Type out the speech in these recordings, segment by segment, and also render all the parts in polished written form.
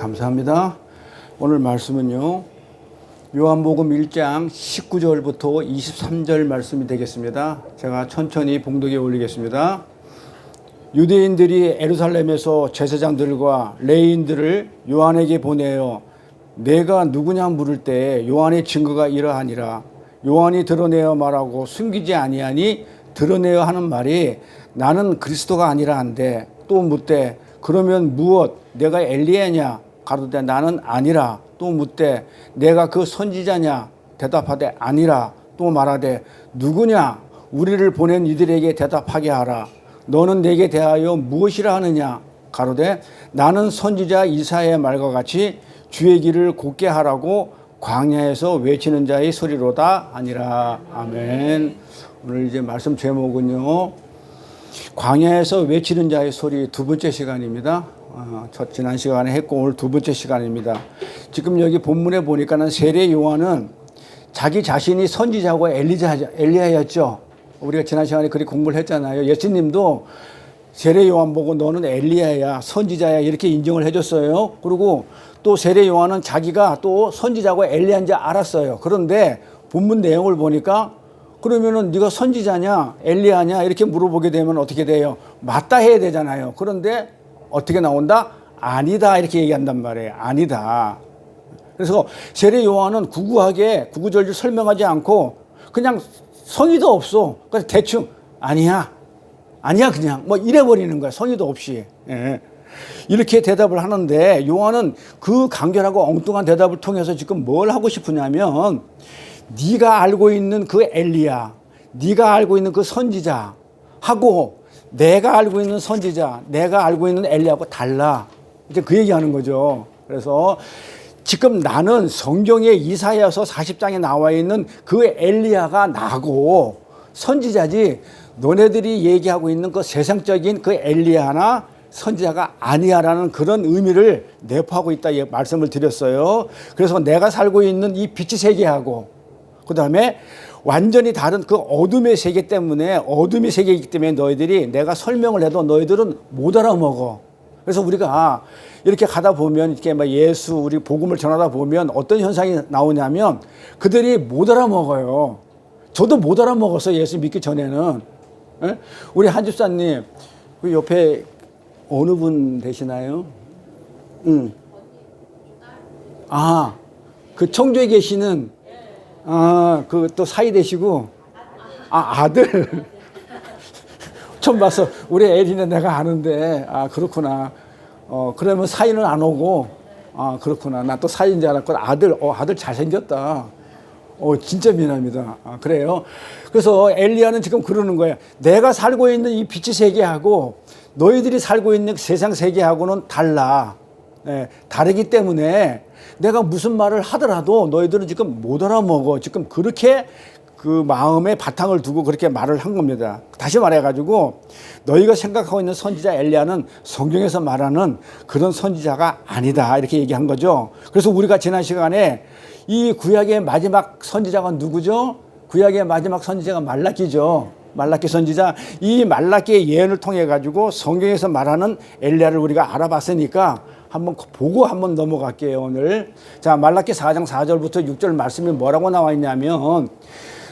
감사합니다. 오늘 말씀은요, 요한복음 1장 19절부터 23절 말씀이 되겠습니다. 제가 천천히 봉독에 올리겠습니다. 유대인들이 예루살렘에서 제사장들과 레위인들을 요한에게 보내어 내가 누구냐 물을 때 요한의 증거가 이러하니라. 요한이 드러내어 말하고 숨기지 아니하니 드러내어 하는 말이 나는 그리스도가 아니라 한데, 또 묻되 그러면 무엇 내가 엘리야냐 가로되 나는 아니라. 또 묻되 내가 그 선지자냐 대답하되 아니라. 또 말하되 누구냐 우리를 보낸 이들에게 대답하게 하라. 너는 내게 대하여 무엇이라 하느냐 가로되 나는 선지자 이사야의 말과 같이 주의 길을 곧게 하라고 광야에서 외치는 자의 소리로다 아니라. 아멘. 오늘 이제 말씀 제목은요, 광야에서 외치는 자의 소리, 두 번째 시간입니다. 지난 시간에 했고 오늘 두 번째 시간입니다. 지금 여기 본문에 보니까는 세례 요한은 자기 자신이 선지자고 엘리야였죠. 우리가 지난 시간에 그렇게 공부를 했잖아요. 예수님도 세례 요한 보고 너는 엘리야야, 선지자야 이렇게 인정을 해줬어요. 그리고 또 세례 요한은 자기가 또 선지자고 엘리야인지 알았어요. 그런데 본문 내용을 보니까 그러면은 네가 선지자냐 엘리야냐 이렇게 물어보게 되면 어떻게 돼요? 맞다 해야 되잖아요. 그런데 어떻게 나온다? 아니다 이렇게 얘기한단 말이에요. 아니다. 그래서 세례 요한은 구구절절 설명하지 않고 그냥 성의도 없어. 그래서 대충 아니야 그냥 뭐 이래버리는 거야. 성의도 없이. 예. 이렇게 대답을 하는데 요한은 그 간결하고 엉뚱한 대답을 통해서 지금 뭘 하고 싶으냐면, 네가 알고 있는 그 엘리야, 네가 알고 있는 그 선지자 하고 내가 알고 있는 선지자, 내가 알고 있는 엘리야하고 달라. 이제 그 얘기하는 거죠. 그래서 지금 나는 성경에 이사야서 40장에 나와 있는 그 엘리야가 나고 선지자지, 너네들이 얘기하고 있는 그 세상적인 그 엘리야나 선지자가 아니야라는 그런 의미를 내포하고 있다 말씀을 드렸어요. 그래서 내가 살고 있는 이 빛의 세계하고 그 다음에 완전히 다른 그 어둠의 세계 때문에, 어둠의 세계이기 때문에 너희들이 내가 설명을 해도 너희들은 못 알아먹어. 그래서 우리가 이렇게 가다 보면 이렇게 막 예수 우리 복음을 전하다 보면 어떤 현상이 나오냐면 그들이 못 알아먹어요. 저도 못 알아먹었어요. 예수 믿기 전에는. 에? 우리 한 집사님 그 옆에 어느 분 되시나요? 그 청주에 계시는 그 또 사이 되시고, 아들. 처음 봤어. 우리 애리는 내가 아는데, 그렇구나. 그러면 사이는 안 오고, 그렇구나. 나 또 사이인 줄 알았고, 아들 잘생겼다. 진짜 미남이다. 그래요. 그래서 엘리야는 지금 그러는 거야. 내가 살고 있는 이 빛의 세계하고 너희들이 살고 있는 세상 세계하고는 달라. 다르기 때문에 내가 무슨 말을 하더라도 너희들은 지금 못 알아먹어. 지금 그렇게 그 마음에 바탕을 두고 그렇게 말을 한 겁니다. 다시 말해가지고 너희가 생각하고 있는 선지자 엘리야는 성경에서 말하는 그런 선지자가 아니다 이렇게 얘기한 거죠. 그래서 우리가 지난 시간에 이 구약의 마지막 선지자가 누구죠? 구약의 마지막 선지자가 말라기죠. 말라기 선지자. 이 말라기의 예언을 통해 가지고 성경에서 말하는 엘리야를 우리가 알아봤으니까 한번 보고 한번 넘어갈게요 오늘. 자, 말라기 4장 4절부터 6절 말씀이 뭐라고 나와 있냐면,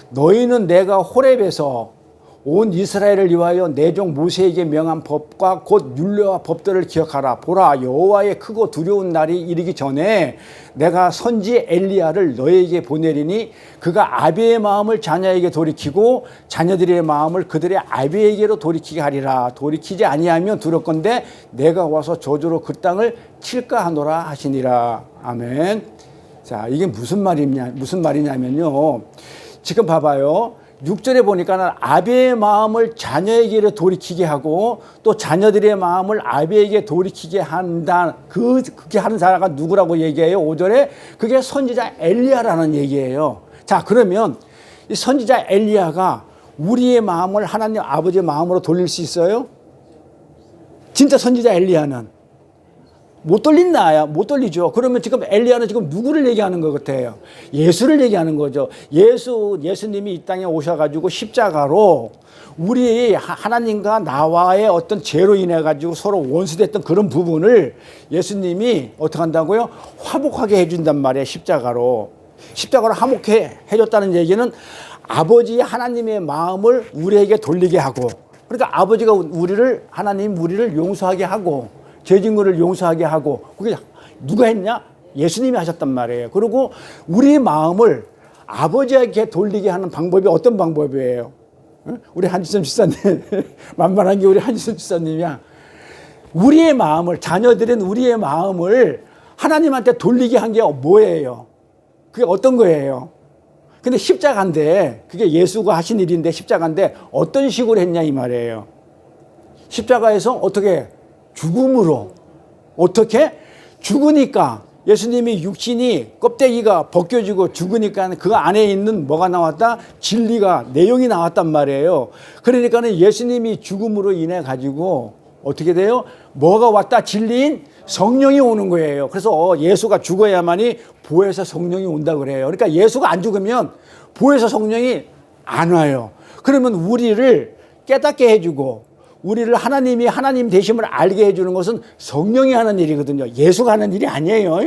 너희는 내가 호렙에서 온 이스라엘을 위하여 내 종 모세에게 명한 법과 곧 율례와 법들을 기억하라. 보라, 여호와의 크고 두려운 날이 이르기 전에 내가 선지 엘리야를 너희에게 보내리니 그가 아비의 마음을 자녀에게 돌이키고 자녀들의 마음을 그들의 아비에게로 돌이키게 하리라. 돌이키지 아니하면 두렵건대 내가 와서 저주로 그 땅을 칠까 하노라 하시니라. 아멘. 자, 이게 무슨 말이냐면요. 지금 봐봐요. 6절에 보니까는 아비의 마음을 자녀에게 돌이키게 하고 또 자녀들의 마음을 아비에게 돌이키게 한다. 그렇게 하는 사람가 누구라고 얘기해요? 5절에 그게 선지자 엘리야라는 얘기예요. 자, 그러면 이 선지자 엘리야가 우리의 마음을 하나님 아버지의 마음으로 돌릴 수 있어요? 진짜 선지자 엘리야는 못 돌린다야, 못 돌리죠. 그러면 지금 엘리야는 지금 누구를 얘기하는 것 같아요? 예수를 얘기하는 거죠. 예수님이 이 땅에 오셔가지고 십자가로 우리 하나님과 나와의 어떤 죄로 인해 가지고 서로 원수됐던 그런 부분을 예수님이 어떻게 한다고요? 화목하게 해준단 말이에요. 십자가로 화목해 해줬다는 얘기는 아버지 하나님의 마음을 우리에게 돌리게 하고, 그러니까 아버지가 하나님 우리를 용서하게 하고 죄진거를 용서하게 하고, 그게 누가 했냐? 예수님이 하셨단 말이에요. 그리고 우리 마음을 아버지에게 돌리게 하는 방법이 어떤 방법이에요? 우리 한지선 집사님 만만한 게 우리 한지선 집사님이야. 우리의 마음을, 자녀들은 우리의 마음을 하나님한테 돌리게 한 게 뭐예요? 그게 어떤 거예요? 근데 십자가인데, 그게 예수가 하신 일인데 십자가인데 어떤 식으로 했냐 이 말이에요. 십자가에서 어떻게? 죽음으로. 어떻게? 죽으니까 예수님이 육신이 껍데기가 벗겨지고 죽으니까 그 안에 있는 뭐가 나왔다? 진리가, 내용이 나왔단 말이에요. 그러니까는 예수님이 죽음으로 인해 가지고 어떻게 돼요? 뭐가 왔다? 진리인 성령이 오는 거예요. 그래서 예수가 죽어야만이 보혜사 성령이 온다 그래요. 그러니까 예수가 안 죽으면 보혜사 성령이 안 와요. 그러면 우리를 깨닫게 해주고 우리를 하나님이 하나님 되심을 알게 해주는 것은 성령이 하는 일이거든요. 예수가 하는 일이 아니에요.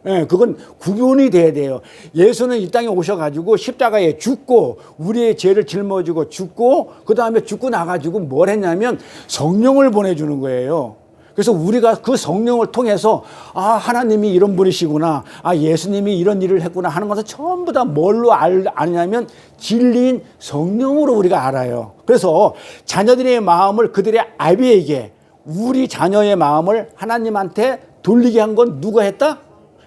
예, 그건 구분이 돼야 돼요. 예수는 이 땅에 오셔가지고 십자가에 죽고 우리의 죄를 짊어지고 죽고 그 다음에 죽고 나가지고 뭘 했냐면 성령을 보내주는 거예요. 그래서 우리가 그 성령을 통해서 하나님이 이런 분이시구나, 예수님이 이런 일을 했구나 하는 것을 전부 다 뭘로 아냐면 진리인 성령으로 우리가 알아요. 그래서 자녀들의 마음을 그들의 아비에게, 우리 자녀의 마음을 하나님한테 돌리게 한 건 누가 했다?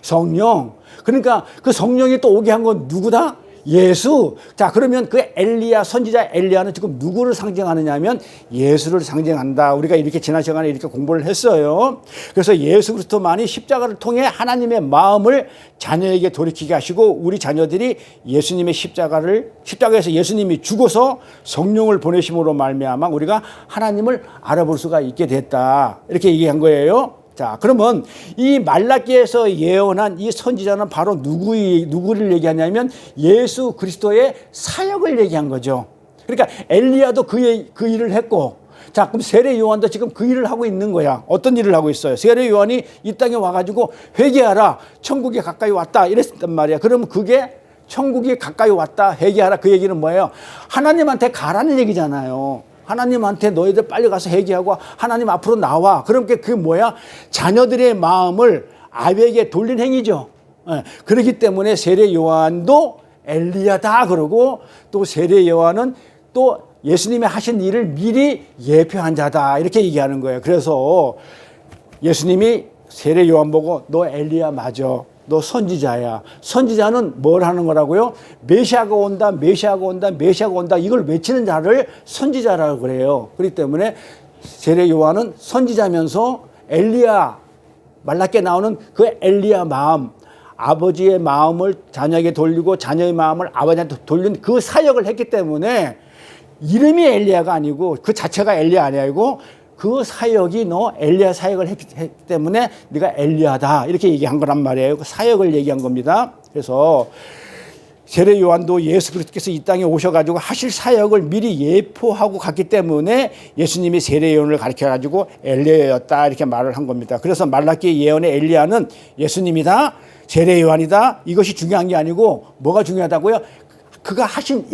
성령. 그러니까 그 성령이 또 오게 한 건 누구다? 예수. 자, 그러면 그 엘리야, 선지자 엘리야는 지금 누구를 상징하느냐 하면 예수를 상징한다. 우리가 이렇게 지난 시간에 이렇게 공부를 했어요. 그래서 예수 그리스도만이 십자가를 통해 하나님의 마음을 자녀에게 돌이키게 하시고 우리 자녀들이 예수님의 십자가에서 예수님이 죽어서 성령을 보내심으로 말미암아 우리가 하나님을 알아볼 수가 있게 됐다. 이렇게 얘기한 거예요. 자, 그러면 이 말라기에서 예언한 이 선지자는 바로 누구를 얘기하냐면 예수 그리스도의 사역을 얘기한 거죠. 그러니까 엘리야도 그 일을 했고, 자, 그럼 세례 요한도 지금 그 일을 하고 있는 거야. 어떤 일을 하고 있어요? 세례 요한이 이 땅에 와가지고 회개하라, 천국이 가까이 왔다 이랬단 말이야. 그러면 그게 천국이 가까이 왔다, 회개하라, 그 얘기는 뭐예요? 하나님한테 가라는 얘기잖아요. 하나님한테 너희들 빨리 가서 회개하고 하나님 앞으로 나와. 그러니까 그게 뭐야? 자녀들의 마음을 아비에게 돌린 행위죠. 그렇기 때문에 세례 요한도 엘리야다 그러고, 또 세례 요한은 또 예수님이 하신 일을 미리 예표한 자다 이렇게 얘기하는 거예요. 그래서 예수님이 세례 요한 보고 너 엘리야 맞아, 너 선지자야. 선지자는 뭘 하는 거라고요? 메시아가 온다, 메시아가 온다, 메시아가 온다, 이걸 외치는 자를 선지자라고 그래요. 그렇기 때문에 세례 요한은 선지자면서 엘리야, 말라기에 나오는 그 엘리야 마음, 아버지의 마음을 자녀에게 돌리고 자녀의 마음을 아버지한테 돌린 그 사역을 했기 때문에 이름이 엘리야가 아니고, 그 자체가 엘리야 아니고 그 사역이 너 엘리야 사역을 했기 때문에 네가 엘리야다 이렇게 얘기한 거란 말이에요. 그 사역을 얘기한 겁니다. 그래서 세례 요한도 예수 그리스도께서 이 땅에 오셔가지고 하실 사역을 미리 예포하고 갔기 때문에 예수님이 세례 요한을 가르쳐가지고 엘리야였다 이렇게 말을 한 겁니다. 그래서 말라기 예언의 엘리야는 예수님이다, 세례 요한이다, 이것이 중요한 게 아니고 뭐가 중요하다고요? 그가 하신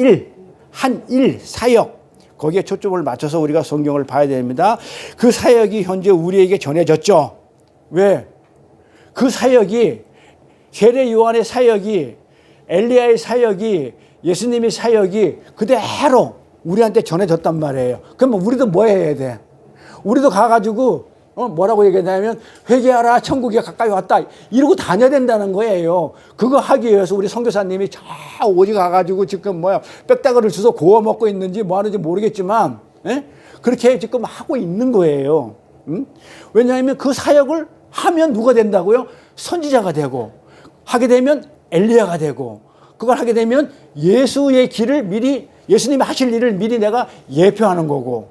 사역, 거기에 초점을 맞춰서 우리가 성경을 봐야 됩니다. 그 사역이 현재 우리에게 전해졌죠. 왜? 그 사역이, 세례 요한의 사역이, 엘리야의 사역이, 예수님의 사역이 그대로 우리한테 전해졌단 말이에요. 그러면 우리도 뭐 해야 돼? 우리도 가가지고 뭐라고 얘기하냐면 회개하라, 천국이 가까이 왔다 이러고 다녀야 된다는 거예요. 그거 하기 위해서 우리 선교사님이 저 어디 가가지고 지금 빽다구를 주워 구워 먹고 있는지 뭐 하는지 모르겠지만 그렇게 지금 하고 있는 거예요. 왜냐하면 그 사역을 하면 누가 된다고요? 선지자가 되고, 하게 되면 엘리야가 되고, 그걸 하게 되면 예수의 길을 미리, 예수님이 하실 일을 미리 내가 예표하는 거고,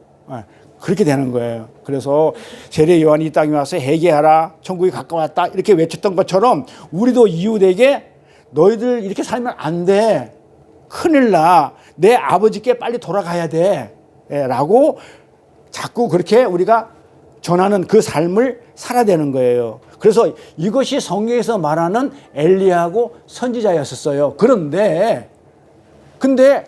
그렇게 되는 거예요. 그래서 세례 요한이 이 땅에 와서 회개하라, 천국이 가까웠다 이렇게 외쳤던 것처럼 우리도 이웃에게 너희들 이렇게 살면 안 돼, 큰일 나, 내 아버지께 빨리 돌아가야 돼 라고 자꾸 그렇게 우리가 전하는 그 삶을 살아야 되는 거예요. 그래서 이것이 성경에서 말하는 엘리야하고 선지자였었어요. 근데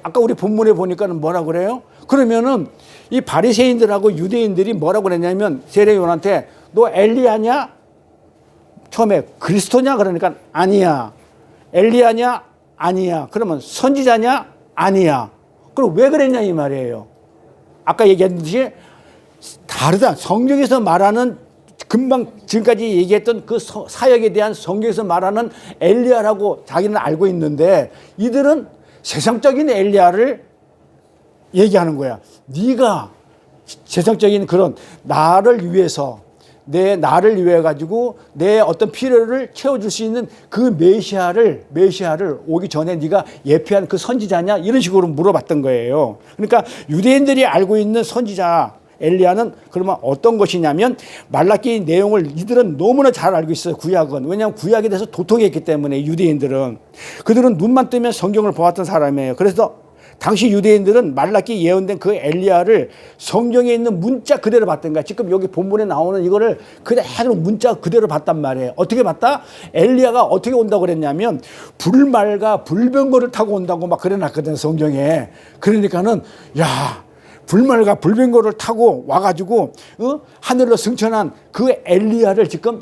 아까 우리 본문에 보니까는 뭐라 그래요? 그러면은 이 바리새인들하고 유대인들이 뭐라고 그랬냐면 세례 요한한테 너 엘리야냐? 처음에 그리스도냐? 그러니까 아니야. 엘리야냐? 아니야. 그러면 선지자냐? 아니야. 그럼 왜 그랬냐 이 말이에요. 아까 얘기했듯이 다르다. 성경에서 말하는 금방 지금까지 얘기했던 그 사역에 대한 성경에서 말하는 엘리야라고 자기는 알고 있는데 이들은 세상적인 엘리야를 얘기하는 거야. 네가 세상적인 그런 나를 위해서 나를 위해 가지고 내 어떤 필요를 채워줄 수 있는 그 메시아를 오기 전에 네가 예표한 그 선지자냐 이런 식으로 물어봤던 거예요. 그러니까 유대인들이 알고 있는 선지자 엘리야는 그러면 어떤 것이냐면 말라기 내용을 이들은 너무나 잘 알고 있어요. 구약은. 왜냐하면 구약에 대해서 도통했기 때문에 유대인들은. 그들은 눈만 뜨면 성경을 보았던 사람이에요. 그래서 당시 유대인들은 말라기 예언된 그 엘리야를 성경에 있는 문자 그대로 봤던 거야. 지금 여기 본문에 나오는 이거를 그대로 문자 그대로 봤단 말이에요. 어떻게 봤다? 엘리야가 어떻게 온다고 그랬냐면 불말과 불병거를 타고 온다고 막 그래놨거든 성경에. 그러니까는 야, 불말과 불병거를 타고 와가지고 하늘로 승천한 그 엘리야를 지금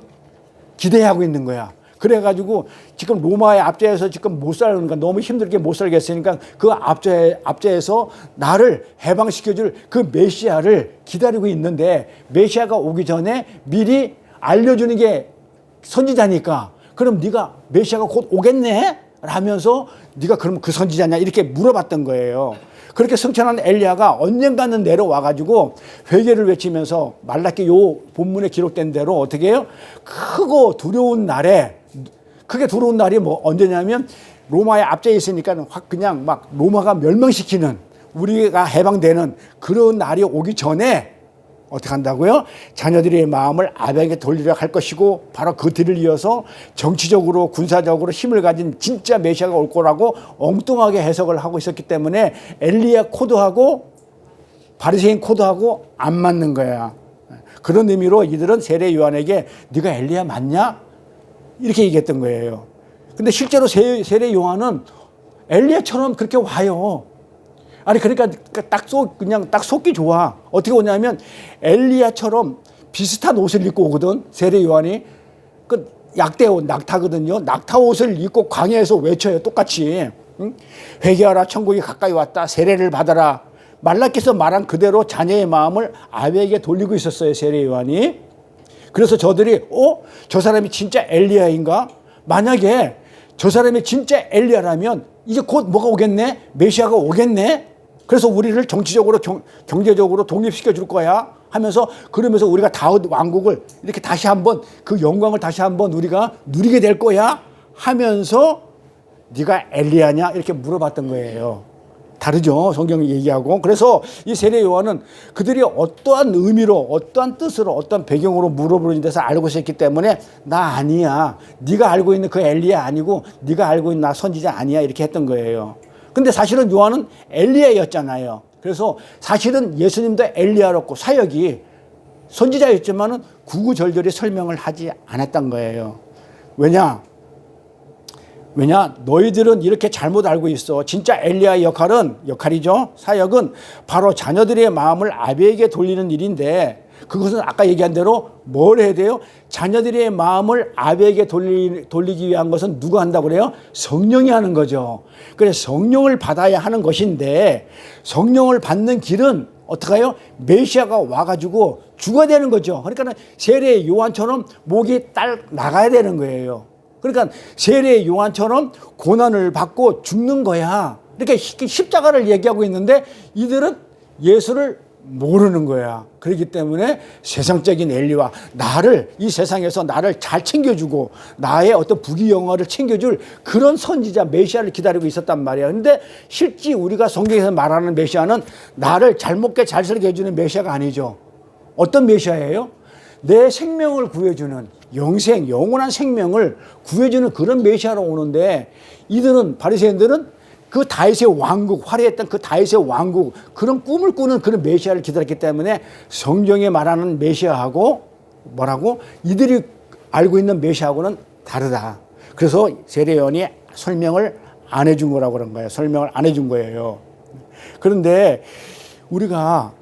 기대하고 있는 거야. 그래가지고 지금 로마의 압제에서 지금 못 살니까 너무 힘들게 못 살겠으니까 그 압제에서 나를 해방시켜줄 그 메시아를 기다리고 있는데 메시아가 오기 전에 미리 알려주는 게 선지자니까 그럼 네가 메시아가 곧 오겠네? 라면서 네가 그럼 그 선지자냐 이렇게 물어봤던 거예요. 그렇게 승천한 엘리야가 언젠가는 내려와가지고 회개를 외치면서 말라기 요 본문에 기록된 대로 어떻게 해요? 크게 두려운 날이 뭐 언제냐면 로마의 압제에 있으니까 확 그냥 막 로마가 멸망시키는 우리가 해방되는 그런 날이 오기 전에 어떻게 한다고요? 자녀들의 마음을 아벨에게 돌리려 할 것이고 바로 그 뒤를 이어서 정치적으로 군사적으로 힘을 가진 진짜 메시아가 올 거라고 엉뚱하게 해석을 하고 있었기 때문에 엘리야 코드하고 바리새인 코드하고 안 맞는 거야. 그런 의미로 이들은 세례 요한에게 네가 엘리야 맞냐? 이렇게 얘기했던 거예요. 근데 실제로 세례 요한은 엘리야처럼 그렇게 와요. 아니 그러니까 그냥 딱 속기 좋아. 어떻게 오냐면 엘리야처럼 비슷한 옷을 입고 오거든. 세례 요한이 그 약대옷 낙타거든요. 낙타 옷을 입고 광야에서 외쳐요. 똑같이. 응? 회개하라 천국이 가까이 왔다. 세례를 받아라. 말라기서 말한 그대로 자녀의 마음을 아베에게 돌리고 있었어요. 세례 요한이. 그래서 저들이 저 사람이 진짜 엘리야인가? 만약에 저 사람이 진짜 엘리야라면 이제 곧 뭐가 오겠네? 메시아가 오겠네? 그래서 우리를 정치적으로 경제적으로 독립시켜 줄 거야 하면서 그러면서 우리가 다윗 왕국을 이렇게 다시 한번 그 영광을 다시 한번 우리가 누리게 될 거야 하면서 네가 엘리야냐 이렇게 물어봤던 거예요. 다르죠. 성경이 얘기하고. 그래서 이 세례 요한은 그들이 어떠한 의미로 어떠한 뜻으로 어떤 배경으로 물어보는 데서 알고 있었기 때문에 나 아니야. 네가 알고 있는 그 엘리야 아니고 네가 알고 있는 나 선지자 아니야 이렇게 했던 거예요. 근데 사실은 요한은 엘리야였잖아요. 그래서 사실은 예수님도 엘리야였고 사역이 선지자였지만은 구구절절히 설명을 하지 않았던 거예요. 왜냐? 너희들은 이렇게 잘못 알고 있어. 진짜 엘리야의 역할이죠. 사역은 바로 자녀들의 마음을 아비에게 돌리는 일인데 그것은 아까 얘기한 대로 뭘 해야 돼요? 자녀들의 마음을 아비에게 돌리기 위한 것은 누가 한다고 그래요? 성령이 하는 거죠. 그래서 성령을 받아야 하는 것인데 성령을 받는 길은 어떡해요? 메시아가 와가지고 죽어야 되는 거죠. 그러니까 세례 요한처럼 목이 딸 나가야 되는 거예요. 그러니까 세례 요한처럼 고난을 받고 죽는 거야. 이렇게 십자가를 얘기하고 있는데 이들은 예수를 모르는 거야. 그렇기 때문에 세상적인 엘리와 이 세상에서 나를 잘 챙겨주고 나의 어떤 부귀영화를 챙겨줄 그런 선지자 메시아를 기다리고 있었단 말이야. 근데 실제 우리가 성경에서 말하는 메시아는 나를 잘 먹게 잘 살게 해주는 메시아가 아니죠. 어떤 메시아예요? 내 생명을 구해주는 영원한 생명을 구해주는 그런 메시아로 오는데, 이들은, 바리새인들은 그 다윗의 왕국, 화려했던 그 다윗의 왕국, 그런 꿈을 꾸는 그런 메시아를 기다렸기 때문에 성경에 말하는 메시아하고 뭐라고? 이들이 알고 있는 메시아하고는 다르다. 그래서 세례요한이 설명을 안 해준 거라고 그런 거예요. 설명을 안 해준 거예요. 그런데 우리가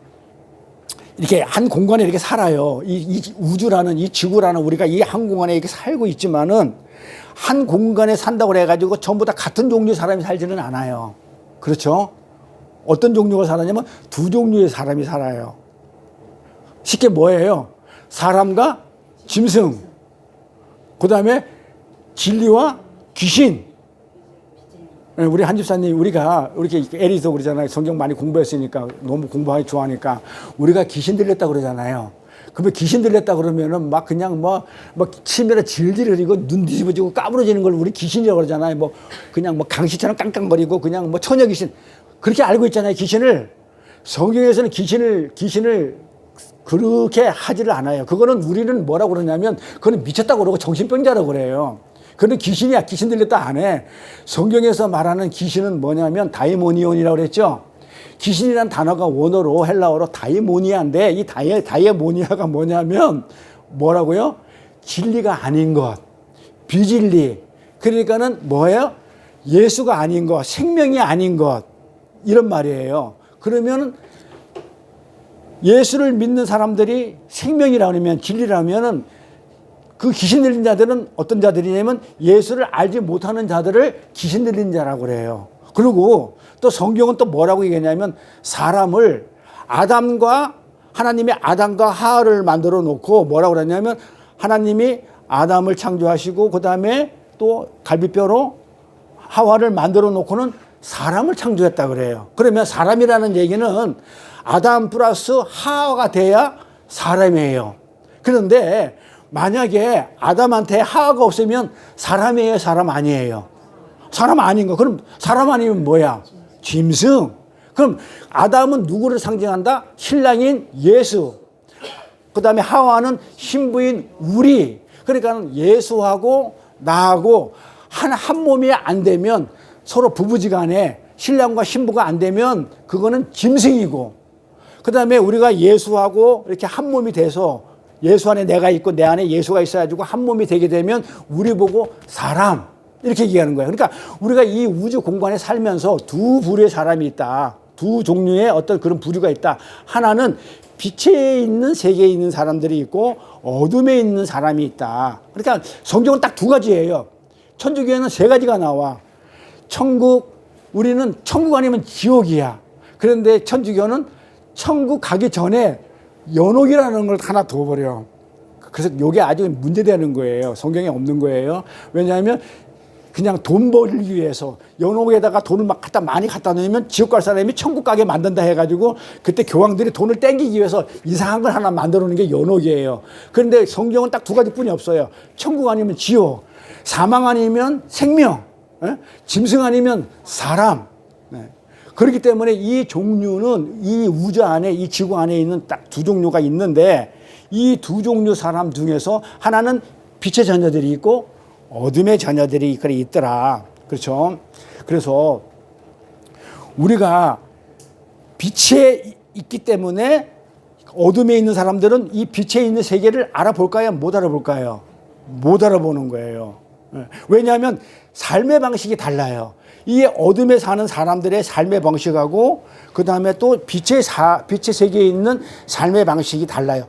이렇게 한 공간에 이렇게 살아요. 이 우주라는, 이 지구라는, 우리가 이 한 공간에 이렇게 살고 있지만은 한 공간에 산다고 해가지고 전부 다 같은 종류의 사람이 살지는 않아요. 그렇죠? 어떤 종류가 살았냐면 두 종류의 사람이 살아요. 쉽게 뭐예요? 사람과 짐승, 그 다음에 진리와 귀신. 우리 한 집사님, 우리가 이렇게 에리도 그러잖아요. 성경 많이 공부했으니까, 너무 공부하기 좋아하니까 우리가 귀신 들렸다 그러잖아요. 그러면 귀신 들렸다 그러면은 막 그냥 치매를 질질 흘리고 눈 뒤집어지고 까부러지는 걸 우리 귀신이라고 그러잖아요. 그냥 강시처럼 깡깡거리고 그냥 처녀 귀신. 그렇게 알고 있잖아요, 귀신을. 성경에서는 귀신을 그렇게 하지를 않아요. 그거는 우리는 뭐라고 그러냐면, 그거는 미쳤다고 그러고 정신병자라고 그래요. 그는 귀신이야. 귀신 들렸다 안 해. 성경에서 말하는 귀신은 뭐냐면 다이모니온이라고 그랬죠. 귀신이란 단어가 원어로 헬라어로 다이모니아인데, 이 다이모니아가 뭐냐면 뭐라고요? 진리가 아닌 것, 비진리. 그러니까는 뭐예요? 예수가 아닌 것, 생명이 아닌 것, 이런 말이에요. 그러면 예수를 믿는 사람들이 생명이라면, 진리라면은 그 귀신 들린 자들은 어떤 자들이냐면 예수를 알지 못하는 자들을 귀신 들린 자라고 그래요. 그리고 또 성경은 또 뭐라고 얘기하냐면, 하나님이 아담과 하와를 만들어 놓고 뭐라고 그러냐면, 하나님이 아담을 창조하시고 그 다음에 또 갈비뼈로 하와를 만들어 놓고는 사람을 창조했다 그래요. 그러면 사람이라는 얘기는 아담 플러스 하와가 돼야 사람이에요. 그런데 만약에 아담한테 하와가 없으면 사람이에요, 사람 아니에요? 사람 아닌 거. 그럼 사람 아니면 뭐야? 짐승. 그럼 아담은 누구를 상징한다? 신랑인 예수. 그 다음에 하와는 신부인 우리. 그러니까 예수하고 나하고 한 몸이 안 되면, 서로 부부지간에 신랑과 신부가 안 되면 그거는 짐승이고, 그 다음에 우리가 예수하고 이렇게 한 몸이 돼서 예수 안에 내가 있고 내 안에 예수가 있어가지고 한 몸이 되게 되면 우리 보고 사람, 이렇게 얘기하는 거예요. 그러니까 우리가 이 우주 공간에 살면서 두 부류의 사람이 있다. 두 종류의 어떤 그런 부류가 있다. 하나는 빛에 있는 세계에 있는 사람들이 있고 어둠에 있는 사람이 있다. 그러니까 성경은 딱 두 가지예요. 천주교에는 세 가지가 나와. 우리는 천국 아니면 지옥이야. 그런데 천주교는 천국 가기 전에 연옥이라는 걸 하나 둬버려. 그래서 이게 아주 문제되는 거예요. 성경에 없는 거예요. 왜냐하면 그냥 돈 벌기 위해서 연옥에다가 돈을 많이 갖다 놓으면 지옥 갈 사람이 천국 가게 만든다 해가지고, 그때 교황들이 돈을 땡기기 위해서 이상한 걸 하나 만들어 놓은 게 연옥이에요. 그런데 성경은 딱 두 가지뿐이 없어요. 천국 아니면 지옥, 사망 아니면 생명, 짐승 아니면 사람. 그렇기 때문에 이 종류는 이 우주 안에, 이 지구 안에 있는 딱 두 종류가 있는데, 이 두 종류 사람 중에서 하나는 빛의 자녀들이 있고 어둠의 자녀들이 있더라. 그렇죠? 그래서 우리가 빛에 있기 때문에 어둠에 있는 사람들은 이 빛에 있는 세계를 알아볼까요? 못 알아볼까요? 못 알아보는 거예요. 왜냐하면 삶의 방식이 달라요. 이 어둠에 사는 사람들의 삶의 방식하고 그 다음에 또 빛의 세계에 있는 삶의 방식이 달라요.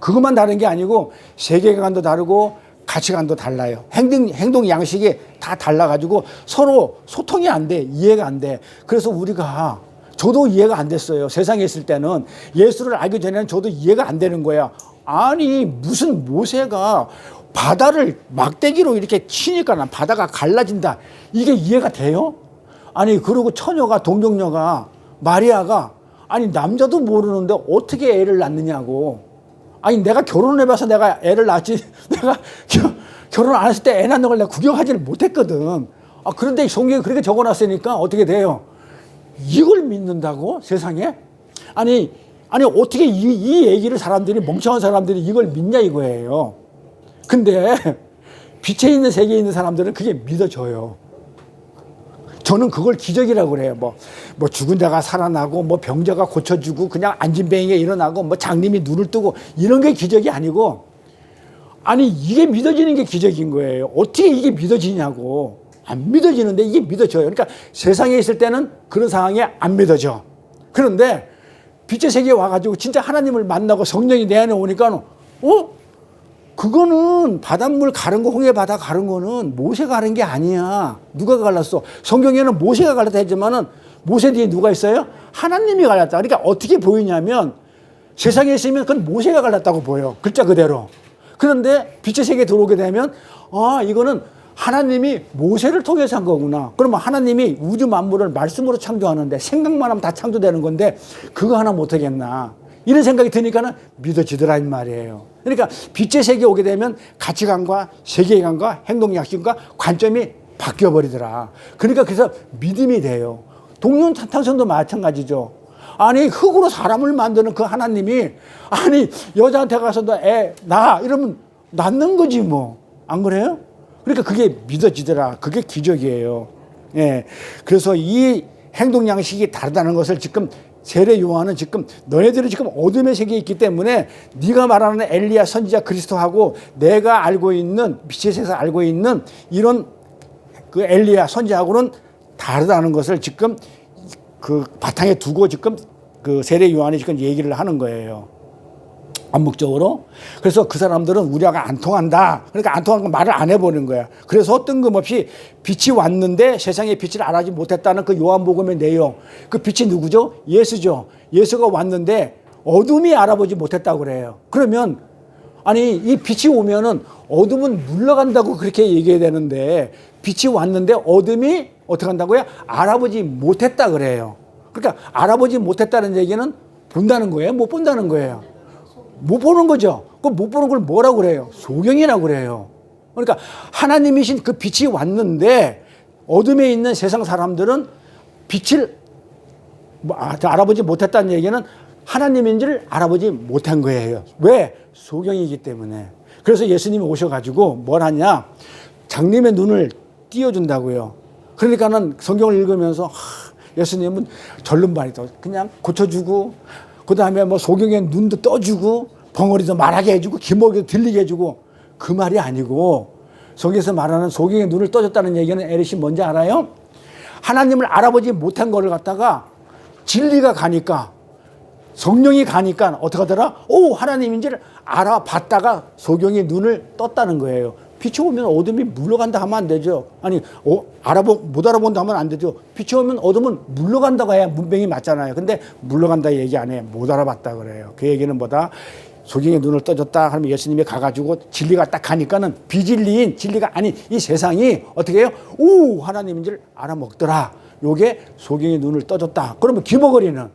그것만 다른 게 아니고 세계관도 다르고 가치관도 달라요. 행동 양식이 다 달라가지고 서로 소통이 안 돼. 이해가 안 돼. 그래서 저도 이해가 안 됐어요. 세상에 있을 때는. 예수를 알기 전에는 저도 이해가 안 되는 거야. 아니, 무슨 모세가 바다를 막대기로 이렇게 치니까 바다가 갈라진다. 이게 이해가 돼요? 아니, 그리고 처녀가, 동정녀가, 마리아가, 아니 남자도 모르는데 어떻게 애를 낳느냐고. 아니 내가 결혼해봐서 내가 애를 낳지 내가 결혼 안 했을 때 애 낳는 걸 내가 구경하지를 못했거든. 그런데 성경에 그렇게 적어놨으니까 어떻게 돼요? 이걸 믿는다고 세상에? 아니 어떻게 이 얘기를 사람들이 멍청한 사람들이 이걸 믿냐 이거예요. 근데 빛에 있는 세계에 있는 사람들은 그게 믿어져요. 저는 그걸 기적이라고 그래요. 뭐 죽은 자가 살아나고 뭐 병자가 고쳐주고 그냥 안진뱅이가 일어나고 뭐 장님이 눈을 뜨고 이런 게 기적이 아니고 아니 이게 믿어지는 게 기적인 거예요. 어떻게 이게 믿어지냐고. 안 믿어지는데 이게 믿어져요. 그러니까 세상에 있을 때는 그런 상황이 안 믿어져. 그런데 빛의 세계에 와가지고 진짜 하나님을 만나고 성령이 내 안에 오니까 그거는 바닷물 가른 거, 홍해 바다 가른 거는 모세가 가른 게 아니야. 누가 갈랐어? 성경에는 모세가 갈랐다 했지만은 모세 뒤에 누가 있어요? 하나님이 갈랐다. 그러니까 어떻게 보이냐면 세상에 있으면 그건 모세가 갈랐다고 보여. 글자 그대로. 그런데 빛의 세계에 들어오게 되면 이거는 하나님이 모세를 통해서 한 거구나. 그러면 하나님이 우주 만물을 말씀으로 창조하는데 생각만 하면 다 창조되는 건데 그거 하나 못하겠나. 이런 생각이 드니까는 믿어지더라 이 말이에요. 그러니까 빛의 세계에 오게 되면 가치관과 세계관과 행동약식과 관점이 바뀌어버리더라. 그러니까 그래서 믿음이 돼요. 동년 탄탄성도 마찬가지죠. 아니 흙으로 사람을 만드는 그 하나님이 아니 여자한테 가서 너 애 낳아 이러면 낳는 거지 뭐. 안 그래요? 그러니까 그게 믿어지더라. 그게 기적이에요. 예. 그래서 이 행동 양식이 다르다는 것을 지금 세례 요한은 지금 너네들이 지금 어둠의 세계에 있기 때문에 네가 말하는 엘리야 선지자 그리스도하고 내가 알고 있는 빛의 세상 알고 있는 이런 그 엘리야 선지자하고는 다르다는 것을 지금 그 바탕에 두고 지금 그 세례 요한이 지금 얘기를 하는 거예요. 암묵적으로. 그래서 그 사람들은 우리가 안 통한다. 그러니까 안 통하는 건 말을 안 해버리는 거야. 그래서 뜬금없이 빛이 왔는데 세상의 빛을 알아지 못했다는 그 요한복음의 내용. 그 빛이 누구죠? 예수죠. 예수가 왔는데 어둠이 알아보지 못했다고 그래요. 그러면 아니 이 빛이 오면은 어둠은 물러간다고 그렇게 얘기해야 되는데 빛이 왔는데 어둠이 어떻게 한다고요? 알아보지 못했다 그래요. 그러니까 알아보지 못했다는 얘기는 본다는 거예요? 못 본다는 거예요? 못 보는 거죠. 그 못 보는 걸 뭐라고 그래요? 소경이라고 그래요. 그러니까 하나님이신 그 빛이 왔는데 어둠에 있는 세상 사람들은 빛을 알아보지 못했다는 얘기는 하나님인지를 알아보지 못한 거예요. 왜? 소경이기 때문에. 그래서 예수님이 오셔가지고 뭘 하냐? 장님의 눈을 띄워준다고요. 그러니까는 성경을 읽으면서 예수님은 절름발이도 그냥 고쳐주고 그 다음에 뭐 소경의 눈도 떠주고 벙어리도 말하게 해주고 기목이도 들리게 해주고 그 말이 아니고 성경에서 말하는 소경의 눈을 떠줬다는 얘기는 에릿이 뭔지 알아요? 하나님을 알아보지 못한 거를 갖다가 진리가 가니까 성령이 가니까 어떻게 하더라? 하나님인지를 알아봤다가 소경의 눈을 떴다는 거예요. 빛이 오면 어둠이 물러간다 하면 안 되죠. 아니 못 알아본다 하면 안 되죠. 빛이 오면 어둠은 물러간다고 해야 문맥이 맞잖아요. 근데 물러간다 얘기 안 해. 못 알아봤다 그래요. 그 얘기는 뭐다? 소경의 눈을 떠줬다 하면 예수님이 가가지고 진리가 딱 가니까는 비진리인 진리가 아닌 이 세상이 어떻게 해요? 하나님인지를 알아먹더라. 요게 소경의 눈을 떠줬다. 그러면 기머거리는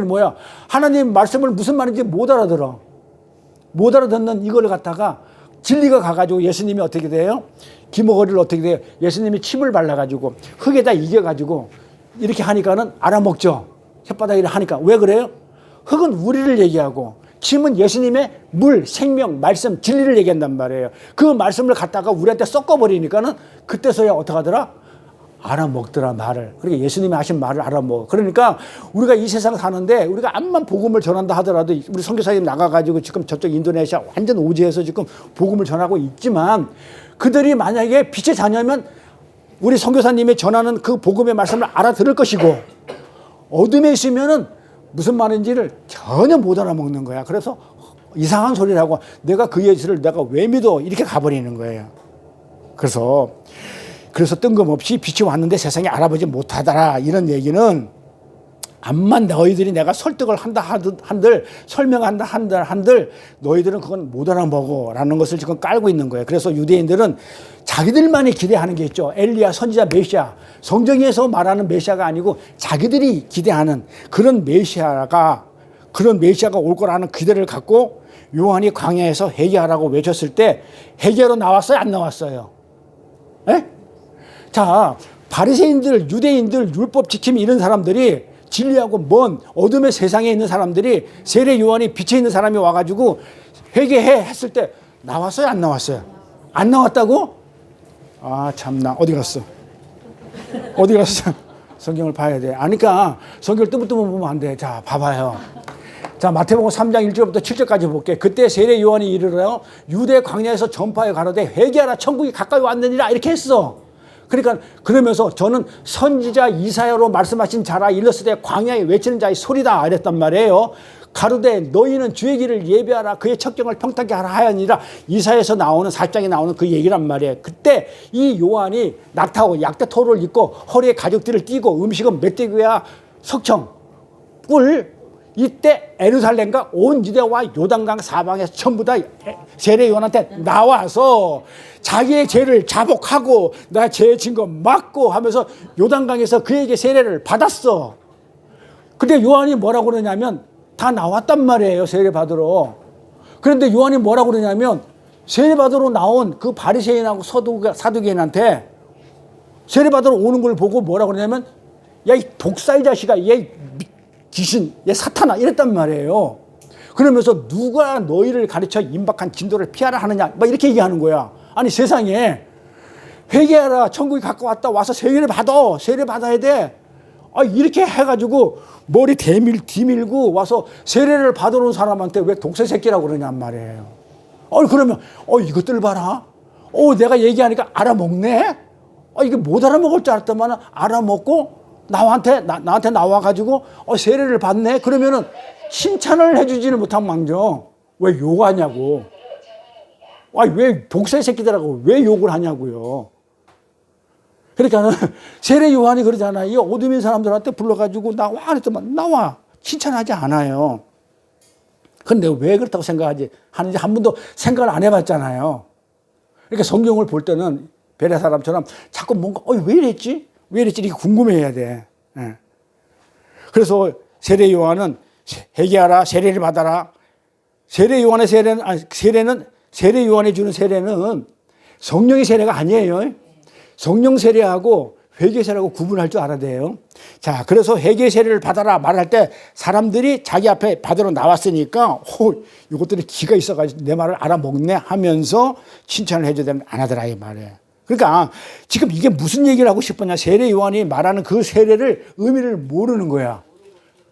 뭐야? 하나님 말씀을 무슨 말인지 못 알아들어. 못 알아듣는 이걸 갖다가 진리가 가가지고 예수님이 어떻게 돼요? 기머거리를 어떻게 돼요? 예수님이 침을 발라가지고 흙에다 이겨가지고 이렇게 하니까는 알아먹죠. 혓바닥에 하니까. 왜 그래요? 흙은 우리를 얘기하고 침은 예수님의 물, 생명, 말씀, 진리를 얘기한단 말이에요. 그 말씀을 갖다가 우리한테 섞어버리니까는 그때서야 어떻게 하더라? 알아먹더라 말을. 그러니까 예수님이 하신 말을 알아먹어. 그러니까 우리가 이 세상 사는데 우리가 암만 복음을 전한다 하더라도 우리 선교사님 나가가지고 지금 저쪽 인도네시아 완전 오지에서 지금 복음을 전하고 있지만 그들이 만약에 빛의 자녀면 우리 선교사님이 전하는 그 복음의 말씀을 알아들을 것이고 어둠에 있으면은 무슨 말인지를 전혀 못 알아먹는 거야. 그래서 이상한 소리를 하고 내가 그 예수를 내가 왜 믿어? 이렇게 가버리는 거예요. 그래서 뜬금없이 빛이 왔는데 세상에 알아보지 못하더라. 이런 얘기는 암만 너희들이 내가 설득을 한다 한들 설명한다 한들 너희들은 그건 못 알아먹어 라는 것을 지금 깔고 있는 거예요. 그래서 유대인들은 자기들만이 기대하는 게 있죠. 엘리야, 선지자, 메시아. 성경에서 말하는 메시아가 아니고 자기들이 기대하는 그런 메시아가 올 거라는 기대를 갖고 요한이 광야에서 회개하라고 외쳤을 때 회개로 나왔어요? 안 나왔어요? 에? 자, 바리새인들, 유대인들, 율법 지킴 이런 사람들이 진리하고 먼 어둠의 세상에 있는 사람들이 세례 요한이 빛에 있는 사람이 와가지고 회개해 했을 때 나왔어요? 안 나왔어요? 안 나왔다고? 아, 참나. 어디 갔어? 성경을 봐야 돼. 아니까 성경을 뜨문뜨문 보면 안 돼. 자, 봐봐요. 자, 마태복음 3장 1절부터 7절까지 볼게. 그때 세례 요한이 이르러 유대 광야에서 전파해 가로되 회개하라 천국이 가까이 왔느니라 이렇게 했어. 그러니까 그러면서 저는 선지자 이사야로 말씀하신 자라 일렀으되 광야에 외치는 자의 소리다 이랬단 말이에요. 가로되 너희는 주의 길을 예비하라 그의 척경을 평탄케 하라 하였느니라. 이사야에서 나오는 4장에 나오는 그 얘기란 말이에요. 그때 이 요한이 낙타하고 약대토를 입고 허리에 가죽띠를 띠고 음식은 멧돼지와 석청 꿀. 이때 예루살렘과 온 유대와 요단강 사방에서 전부 다 세례 요한한테 나와서 자기의 죄를 자복하고 나 죄 진 거 맞고 하면서 요단강에서 그에게 세례를 받았어. 근데 요한이 뭐라고 그러냐면 다 나왔단 말이에요. 세례 받으러. 그런데 요한이 뭐라고 그러냐면 세례 받으러 나온 그 바리새인하고 사두개인한테 세례 받으러 오는 걸 보고 뭐라고 그러냐면 야, 이 독사의 자식아, 얘 귀신, 얘 사탄아 이랬단 말이에요. 그러면서 누가 너희를 가르쳐 임박한 진도를 피하라 하느냐 막 이렇게 얘기하는 거야. 아니 세상에 회개하라 천국이 가까웠다 와서 세례를 받아야 돼. 아, 이렇게 해가지고 머리 디밀고 와서 세례를 받아놓은 사람한테 왜 독세 새끼라고 그러냔 말이에요. 그러면 이것들 봐라. 내가 얘기하니까 알아먹네. 이게 못 알아먹을 줄 알았더만 알아먹고 나한테 나와가지고 세례를 받네. 그러면은 칭찬을 해주지는 못한 망정 왜 욕하냐고. 왜 독세 새끼들하고 왜 욕을 하냐고요. 그러니까 세례 요한이 그러잖아요. 이 어둠인 사람들한테 불러가지고 나와 했더만 나와. 칭찬하지 않아요. 근데 왜 그렇다고 하는지 한 번도 생각을 안 해봤잖아요. 그러니까 성경을 볼 때는 베레 사람처럼 자꾸 뭔가 왜 이랬지 이렇게 궁금해해야 돼. 예. 그래서 세례 요한은 회개하라 세례를 받아라. 세례 요한의 세례 요한이 주는 세례는 성령의 세례가 아니에요. 성령 세례하고 회개 세례하고 구분할 줄 알아야 돼요. 자, 그래서 회개 세례를 받아라 말할 때 사람들이 자기 앞에 받으러 나왔으니까 이것들이 기가 있어가지고 내 말을 알아먹네 하면서 칭찬을 해줘야 되면 안 하더라 이 말이에요. 그러니까 지금 이게 무슨 얘기를 하고 싶었냐. 세례 요한이 말하는 그 세례를 의미를 모르는 거야.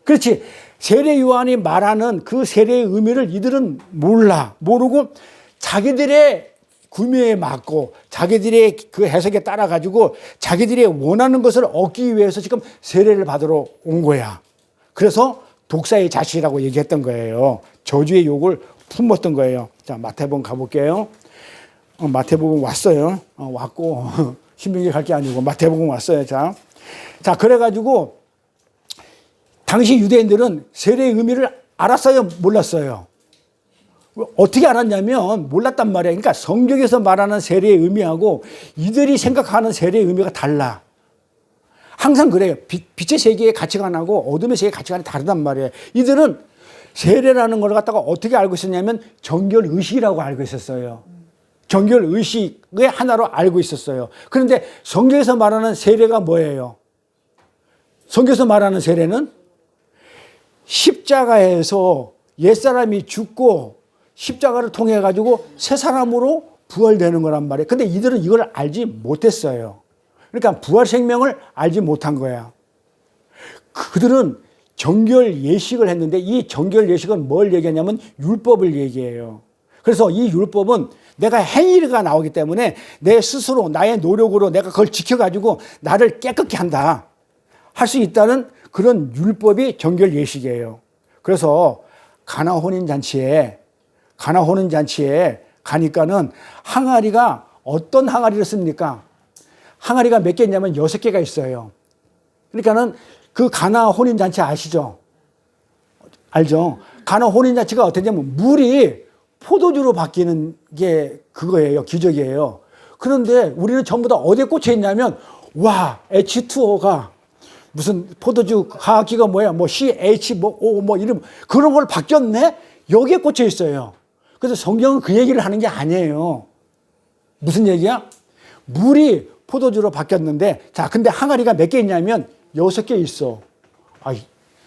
그렇지. 세례 요한이 말하는 그 세례의 의미를 이들은 모르고 자기들의 구미에 맞고 자기들의 그 해석에 따라 가지고 자기들이 원하는 것을 얻기 위해서 지금 세례를 받으러 온 거야. 그래서 독사의 자식이라고 얘기했던 거예요. 저주의 욕을 품었던 거예요. 자, 마태복음 가볼게요. 마태복음 왔어요. 왔고 신명기 갈 게 아니고 마태복음 왔어요. 자, 그래가지고 당시 유대인들은 세례의 의미를 알았어요? 몰랐어요? 어떻게 알았냐면 몰랐단 말이에요. 그러니까 성경에서 말하는 세례의 의미하고 이들이 생각하는 세례의 의미가 달라. 항상 그래요. 빛의 세계의 가치관하고 어둠의 세계의 가치관이 다르단 말이에요. 이들은 세례라는 걸 갖다가 어떻게 알고 있었냐면 정결의식이라고 알고 있었어요. 정결의식의 하나로 알고 있었어요. 그런데 성경에서 말하는 세례가 뭐예요? 성경에서 말하는 세례는 십자가에서 옛사람이 죽고 십자가를 통해 가지고 새 사람으로 부활되는 거란 말이에요. 근데 이들은 이걸 알지 못했어요. 그러니까 부활 생명을 알지 못한 거야. 그들은 정결 예식을 했는데 이 정결 예식은 뭘 얘기하냐면 율법을 얘기해요. 그래서 이 율법은 내가 행위가 나오기 때문에 내 스스로 나의 노력으로 내가 그걸 지켜가지고 나를 깨끗게 한다. 할 수 있다는 그런 율법이 정결 예식이에요. 그래서 가나 혼인잔치에 가니까는 항아리가 어떤 항아리를 씁니까? 항아리가 몇 개 있냐면 6개가 있어요. 그러니까는 그 가나 혼인잔치 아시죠? 알죠? 가나 혼인잔치가 어땠냐면 물이 포도주로 바뀌는 게 그거예요. 기적이에요. 그런데 우리는 전부 다 어디에 꽂혀 있냐면, 와, H2O가 무슨 포도주 화학기가 뭐야? 뭐 CH 뭐 이름 그런 걸 바뀌었네? 여기에 꽂혀 있어요. 그래서 성경은 그 얘기를 하는 게 아니에요. 무슨 얘기야? 물이 포도주로 바뀌었는데, 자, 근데 항아리가 몇 개 있냐면 6개 있어. 아,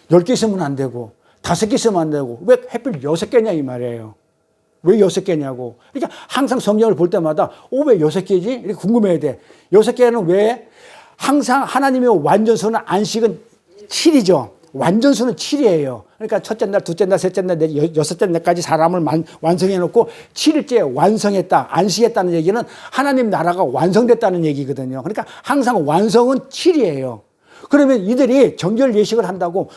10개 있으면 안 되고 5개 있으면 안 되고 왜 하필 6개냐 이 말이에요. 왜 6개냐고. 그러니까 항상 성경을 볼 때마다 왜 6개지? 이렇게 궁금해야 돼. 6개는 왜? 항상 하나님의 완전수는 안식은 7이죠. 완전수는 7이에요. 그러니까 첫째 날, 둘째 날, 셋째 날, 여섯째 날까지 사람을 완성해 놓고 7일째 완성했다, 안식했다는 얘기는 하나님 나라가 완성됐다는 얘기거든요. 그러니까 항상 완성은 7이에요. 그러면 이들이 정결 예식을 한다고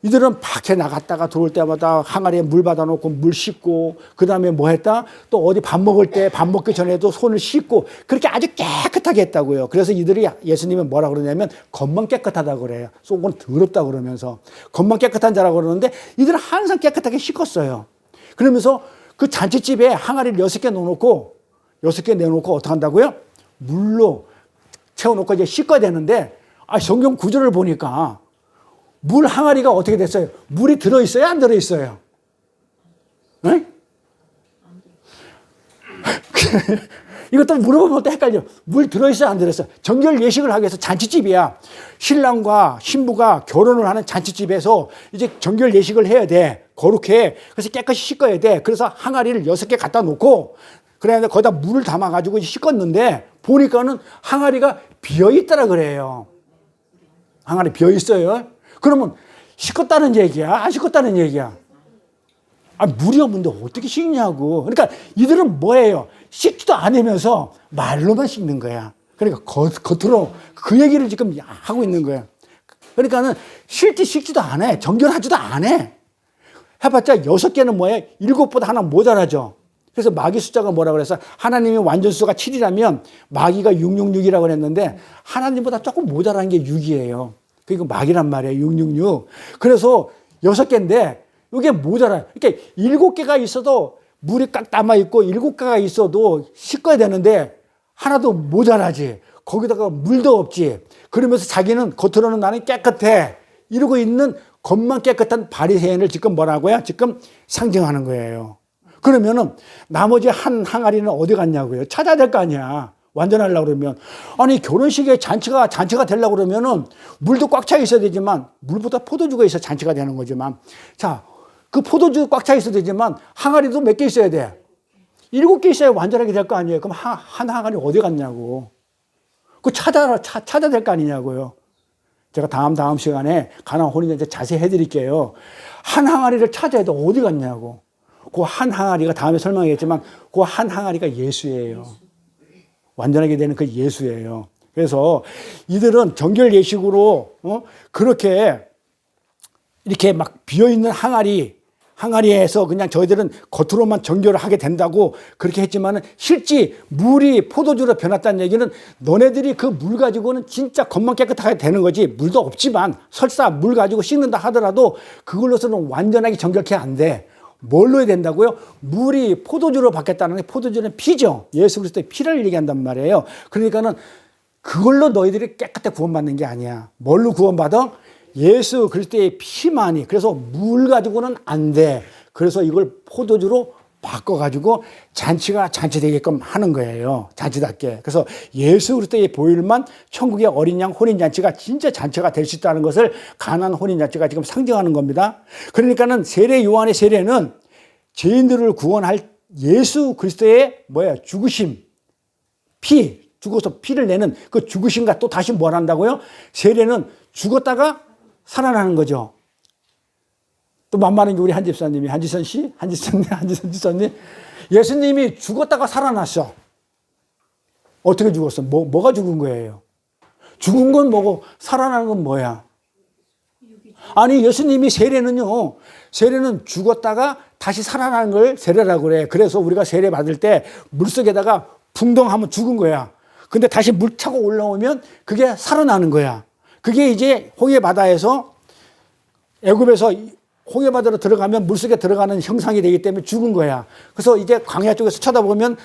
이들은 밖에 나갔다가 들어올 때마다 항아리에 물 받아놓고 물 씻고 그 다음에 뭐 했다? 또 어디 밥 먹을 때 밥 먹기 전에도 손을 씻고 그렇게 아주 깨끗하게 했다고요. 그래서 이들이 예수님은 뭐라 그러냐면 겉만 깨끗하다고 그래요. 속은 더럽다고 그러면서 겉만 깨끗한 자라고 그러는데 이들은 항상 깨끗하게 씻었어요. 그러면서 그 잔치집에 항아리를 6개 넣어놓고 6개 내놓고 어떻게 한다고요? 물로 채워놓고 이제 씻어야 되는데 성경 구절을 보니까 물 항아리가 어떻게 됐어요? 물이 들어있어요? 안 들어있어요? 네? 이것도 물어보면 또 헷갈려. 물 들어있어요? 안 들어있어요? 정결 예식을 하기 위해서 잔치집이야. 신랑과 신부가 결혼을 하는 잔치집에서 이제 정결 예식을 해야 돼. 거룩해. 그래서 깨끗이 씻어야 돼. 그래서 항아리를 6개 갖다 놓고 그래야 거기다 물을 담아가지고 씻었는데 보니까는 항아리가 비어있더라 그래요. 항아리 비어있어요. 그러면 씻었다는 얘기야? 안 씻었다는 얘기야? 물이 없는데 어떻게 씻냐고. 그러니까 이들은 뭐예요? 씻지도 않으면서 말로만 씻는 거야. 그러니까 겉으로 그 얘기를 지금 하고 있는 거야. 그러니까는 실제 씻지도 않아. 정결하지도 않아. 해봤자 6개는 뭐예요? 7보다 하나 모자라죠. 그래서 마귀 숫자가 뭐라 그래서 하나님의 완전수가 7이라면 마귀가 666이라고 그랬는데 하나님보다 조금 모자란 게 6이에요. 그게 마귀란 말이에요. 666. 그래서 6개인데 이게 모자라요. 그러니까 7개가 있어도 물이 꽉 남아있고 7개가 있어도 씻어야 되는데 하나도 모자라지. 거기다가 물도 없지. 그러면서 자기는 겉으로는 나는 깨끗해. 이러고 있는 겉만 깨끗한 바리새인을 지금 뭐라고요? 지금 상징하는 거예요. 그러면은 나머지 한 항아리는 어디 갔냐고요? 찾아야 될 거 아니야. 완전하려고 그러면. 아니, 결혼식에 잔치가 되려고 그러면은 물도 꽉 차 있어야 되지만, 물보다 포도주가 있어 잔치가 되는 거지만. 자, 그 포도주 꽉 차 있어야 되지만, 항아리도 몇 개 있어야 돼? 7개 있어야 완전하게 될 거 아니에요? 그럼 한 항아리 어디 갔냐고. 그거 찾아야 될 거 아니냐고요. 제가 다음 시간에 가나안 혼인잔치 자세히 해드릴게요. 한 항아리를 찾아야 돼. 어디 갔냐고. 그 한 항아리가 다음에 설명하겠지만, 그 한 항아리가 예수예요. 완전하게 되는 그 예수예요. 그래서 이들은 정결 예식으로 그렇게 이렇게 막 비어있는 항아리에서 그냥 저희들은 겉으로만 정결을 하게 된다고 그렇게 했지만은 실제 물이 포도주로 변했다는 얘기는 너네들이 그 물 가지고는 진짜 겉만 깨끗하게 되는 거지. 물도 없지만 설사 물 가지고 씻는다 하더라도 그걸로서는 완전하게 정결케 안 돼. 뭘로 해야 된다고요? 물이 포도주로 바뀌었다는 게 포도주는 피죠. 예수 그리스도의 피를 얘기한단 말이에요. 그러니까는 그걸로 너희들이 깨끗하게 구원받는 게 아니야. 뭘로 구원받아? 예수 그리스도의 피만이. 그래서 물 가지고는 안 돼. 그래서 이걸 포도주로 바꿔가지고 잔치가 잔치되게끔 하는 거예요. 잔치답게. 그래서 예수 그리스도의 보혈만 천국의 어린 양 혼인잔치가 진짜 잔치가 될 수 있다는 것을 가나안 혼인잔치가 지금 상징하는 겁니다. 그러니까는 세례 요한의 세례는 죄인들을 구원할 예수 그리스도의 죽으심, 죽어서 피를 내는 그 죽으심과 또 다시 뭘 한다고요? 세례는 죽었다가 살아나는 거죠. 또 만만한 게 우리 한 집사님 예수님이 죽었다가 살아났어. 어떻게 죽었어? 뭐가 죽은 거예요? 죽은 건 뭐고 살아나는 건 뭐야? 아니, 예수님이 세례는 죽었다가 다시 살아나는 걸 세례라고 그래. 그래서 우리가 세례 받을 때 물속에다가 붕덩하면 죽은 거야. 근데 다시 물 차고 올라오면 그게 살아나는 거야. 그게 이제 홍해 바다에서 애굽에서 홍해 바다로 들어가면 물속에 들어가는 형상이 되기 때문에 죽은 거야. 그래서 이제 광야 쪽에서 쳐다보면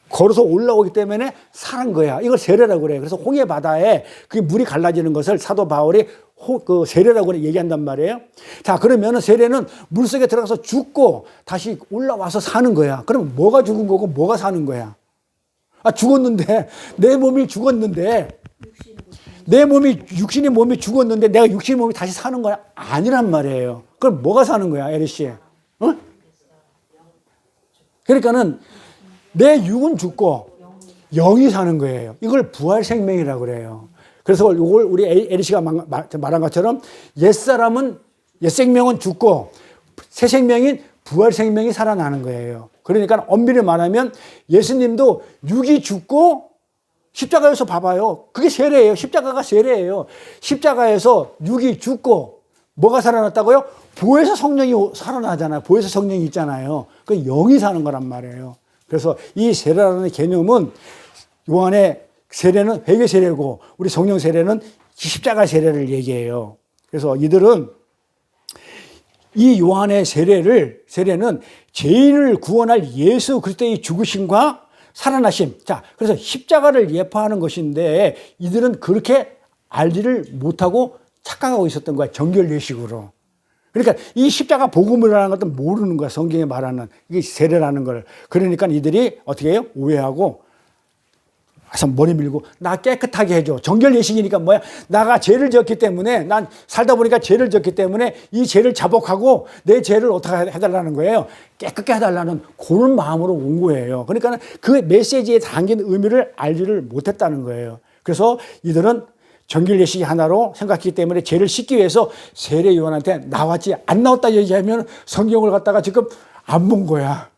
걸어서 올라오기 때문에 사는 거야. 이걸 세례라고 그래요. 그래서 홍해 바다에 그 물이 갈라지는 것을 사도 바울이 그 세례라고 얘기한단 말이에요. 자, 그러면은 세례는 물속에 들어가서 죽고 다시 올라와서 사는 거야. 그럼 뭐가 죽은 거고 뭐가 사는 거야? 아, 죽었는데, 내 몸이 죽었는데, 내 몸이, 육신의 몸이 죽었는데 내가 육신의 몸이 다시 사는 거야? 아니란 말이에요. 그럼 뭐가 사는 거야, 에리씨? 어? 그러니까는 내 육은 죽고 영이 사는 거예요. 이걸 부활 생명이라고 그래요. 그래서 이걸 우리 에리씨가 말한 것처럼 옛사람은, 옛 생명은 죽고 새 생명인 부활 생명이 살아나는 거예요. 그러니까 엄밀히 말하면 예수님도 육이 죽고 십자가에서 봐봐요. 그게 세례예요. 십자가가 세례예요. 십자가에서 육이 죽고 뭐가 살아났다고요? 보혜사 성령이 살아나잖아요. 보혜사 성령이 있잖아요. 그 영이 사는 거란 말이에요. 그래서 이 세례라는 개념은 요한의 세례는 회개 세례고 우리 성령 세례는 십자가 세례를 얘기해요. 그래서 이들은 이 요한의 세례는 죄인을 구원할 예수 그리스도의 죽으심과 살아나심. 자, 그래서 십자가를 예표하는 것인데 이들은 그렇게 알지를 못하고 착각하고 있었던 거야. 정결례식으로. 그러니까 이 십자가 복음이라는 것도 모르는 거야. 성경에 말하는 이게 세례라는 걸. 그러니까 이들이 어떻게 해요? 오해하고 그래서 머리 밀고 나 깨끗하게 해줘. 정결예식이니까 뭐야? 나가 죄를 지었기 때문에 난 살다 보니까 죄를 지었기 때문에 이 죄를 자복하고 내 죄를 어떻게 해달라는 거예요? 깨끗게 해달라는 그런 마음으로 온 거예요. 그러니까 그 메시지에 담긴 의미를 알지를 못했다는 거예요. 그래서 이들은 정결예식이 하나로 생각했기 때문에 죄를 씻기 위해서 세례 요한한테 나왔지 안 나왔다 얘기하면 성경을 갖다가 지금 안 본 거야.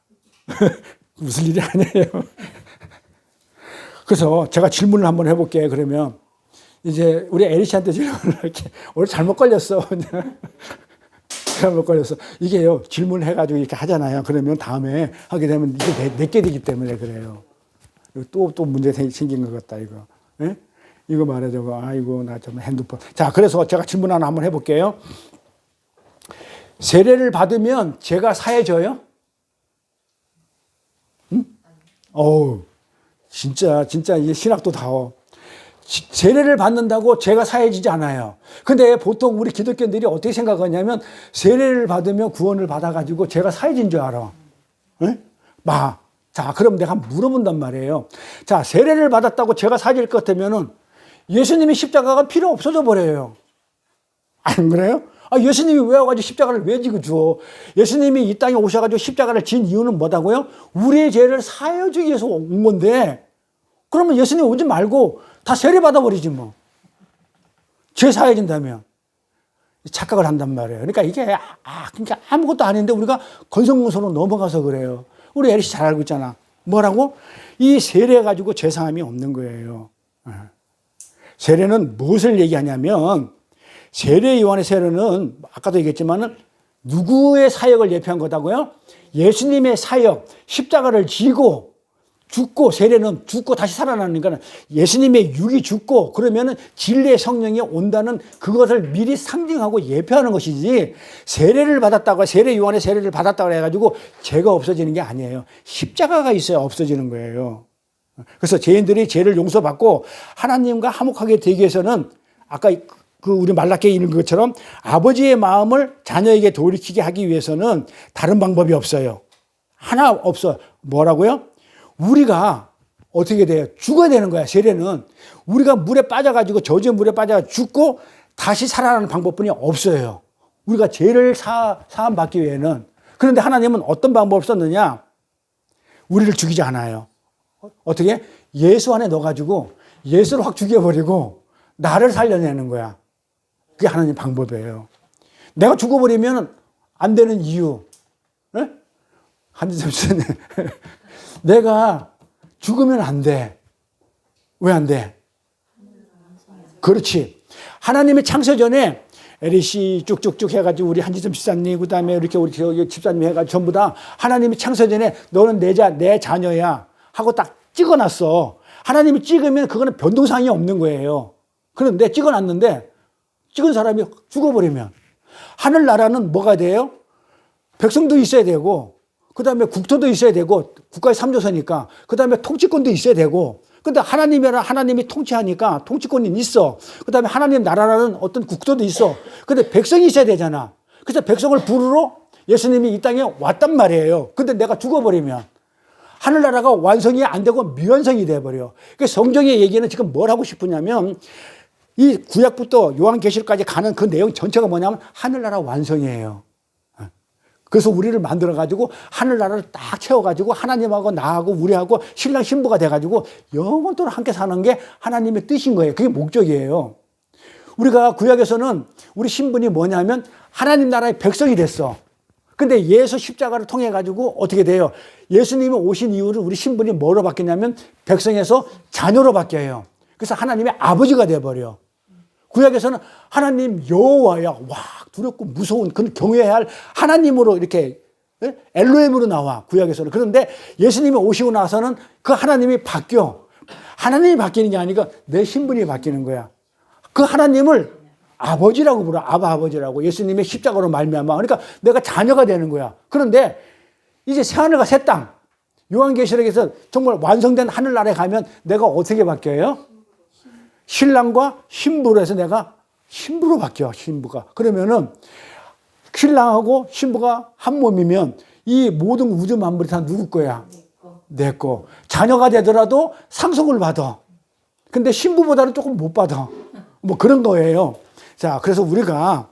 무슨 일이 아니에요. 그래서 제가 질문을 한번 해볼게요. 그러면 이제 우리 에리 씨한테 질문을 할게. 오늘 잘못 걸렸어. 잘못 걸렸어. 이게요, 질문을 해가지고 이렇게 하잖아요. 그러면 다음에 하게 되면 이게 내게 되기 때문에 그래요. 또 문제 생긴 것 같다, 이거. 예? 이거 말해줘. 아이고, 나 좀 핸드폰. 자, 그래서 제가 질문 하나 한번 해볼게요. 세례를 받으면 죄가 사해져요? 응? 어우. 진짜 이게 신학도 다워. 세례를 받는다고 죄가 사해지지 않아요. 근데 보통 우리 기독교인들이 어떻게 생각하냐면 세례를 받으면 구원을 받아가지고 죄가 사해진 줄 알아. 네? 자, 그럼 내가 물어본단 말이에요. 자, 세례를 받았다고 죄가 사해질 것 같으면은 예수님이 십자가가 필요 없어져 버려요. 안 그래요? 예수님이 왜 와가지고 십자가를 왜 지고 줘? 예수님이 이 땅에 오셔가지고 십자가를 진 이유는 뭐다고요? 우리의 죄를 사해주기 위해서 온 건데, 그러면 예수님 오지 말고 다 세례 받아버리지 뭐. 죄 사해진다면. 착각을 한단 말이에요. 그러니까 이게, 그러니까 아무것도 아닌데 우리가 건성문서로 넘어가서 그래요. 우리 에리씨 잘 알고 있잖아. 뭐라고? 이 세례 가지고 죄 사함이 없는 거예요. 세례는 무엇을 얘기하냐면, 세례 요한의 세례는 아까도 얘기했지만은 누구의 사역을 예표한 거다고요? 예수님의 사역, 십자가를 지고 죽고, 세례는 죽고 다시 살아나니까 예수님의 육이 죽고 그러면은 진리의 성령이 온다는 그것을 미리 상징하고 예표하는 것이지, 세례를 받았다고, 세례 요한의 세례를 받았다고 해가지고 죄가 없어지는 게 아니에요. 십자가가 있어야 없어지는 거예요. 그래서 죄인들이 죄를 용서받고 하나님과 화목하게 되기 위해서는 아까 우리 말라기에 있는 것처럼 아버지의 마음을 자녀에게 돌이키게 하기 위해서는 다른 방법이 없어요. 하나 없어. 뭐라고요? 우리가 어떻게 돼요? 죽어야 되는 거야, 세례는. 우리가 물에 빠져가지고, 저주의 물에 빠져 죽고 다시 살아나는 방법뿐이 없어요. 우리가 죄를 사함받기 위해는. 그런데 하나님은 어떤 방법을 썼느냐? 우리를 죽이지 않아요. 어떻게? 예수 안에 넣어가지고 예수를 확 죽여버리고 나를 살려내는 거야. 그게 하나님 방법이에요. 내가 죽어버리면 안 되는 이유. 네? 한지점 씨는 내가 죽으면 안 돼. 왜 안 돼? 그렇지. 하나님의 창세 전에 에리씨 쭉쭉쭉 해가지고 우리 한지점 집사님, 그 다음에 이렇게 우리 집사님 해가지고 전부 다 하나님이 창세 전에 너는 내 자녀야 하고 딱 찍어놨어. 하나님이 찍으면 그거는 변동사항이 없는 거예요. 그런데 찍어놨는데 찍은 사람이 죽어버리면. 하늘나라는 뭐가 돼요? 백성도 있어야 되고, 그 다음에 국토도 있어야 되고, 국가의 3조서니까, 그 다음에 통치권도 있어야 되고, 근데 하나님이라 하나님이 통치하니까 통치권이 있어. 그 다음에 하나님 나라라는 어떤 국토도 있어. 근데 백성이 있어야 되잖아. 그래서 백성을 부르러 예수님이 이 땅에 왔단 말이에요. 근데 내가 죽어버리면 하늘나라가 완성이 안 되고 미완성이 돼버려. 그러니까 성경의 얘기는 지금 뭘 하고 싶으냐면 이 구약부터 요한계시록까지 가는 그 내용 전체가 뭐냐면 하늘나라 완성이에요. 그래서 우리를 만들어가지고 하늘나라를 딱 채워가지고 하나님하고 나하고 우리하고 신랑 신부가 돼가지고 영원토록 함께 사는 게 하나님의 뜻인 거예요. 그게 목적이에요. 우리가 구약에서는 우리 신분이 뭐냐면 하나님 나라의 백성이 됐어. 근데 예수 십자가를 통해 가지고 어떻게 돼요? 예수님이 오신 이후로 우리 신분이 뭐로 바뀌냐면 백성에서 자녀로 바뀌어요. 그래서 하나님의 아버지가 돼버려. 구약에서는 하나님 여호와야, 와 두렵고 무서운 그 경외해야 할 하나님으로 이렇게 엘로힘으로 나와 구약에서는. 그런데 예수님이 오시고 나서는 그 하나님이 바뀌어. 하나님이 바뀌는 게 아니고 내 신분이 바뀌는 거야. 그 하나님을 아버지라고 불러. 아버지라고. 예수님의 십자가로 말미암아. 그러니까 내가 자녀가 되는 거야. 그런데 이제 새하늘과 새 땅, 요한계시록에서 정말 완성된 하늘나라에 가면 내가 어떻게 바뀌어요? 신랑과 신부로 해서 내가 신부로 바뀌어. 신부가. 그러면은 신랑하고 신부가 한 몸이면 이 모든 우주 만물이 다 누구 거야? 내 거. 자녀가 되더라도 상속을 받아. 근데 신부보다는 조금 못 받아. 뭐 그런 거예요. 자, 그래서 우리가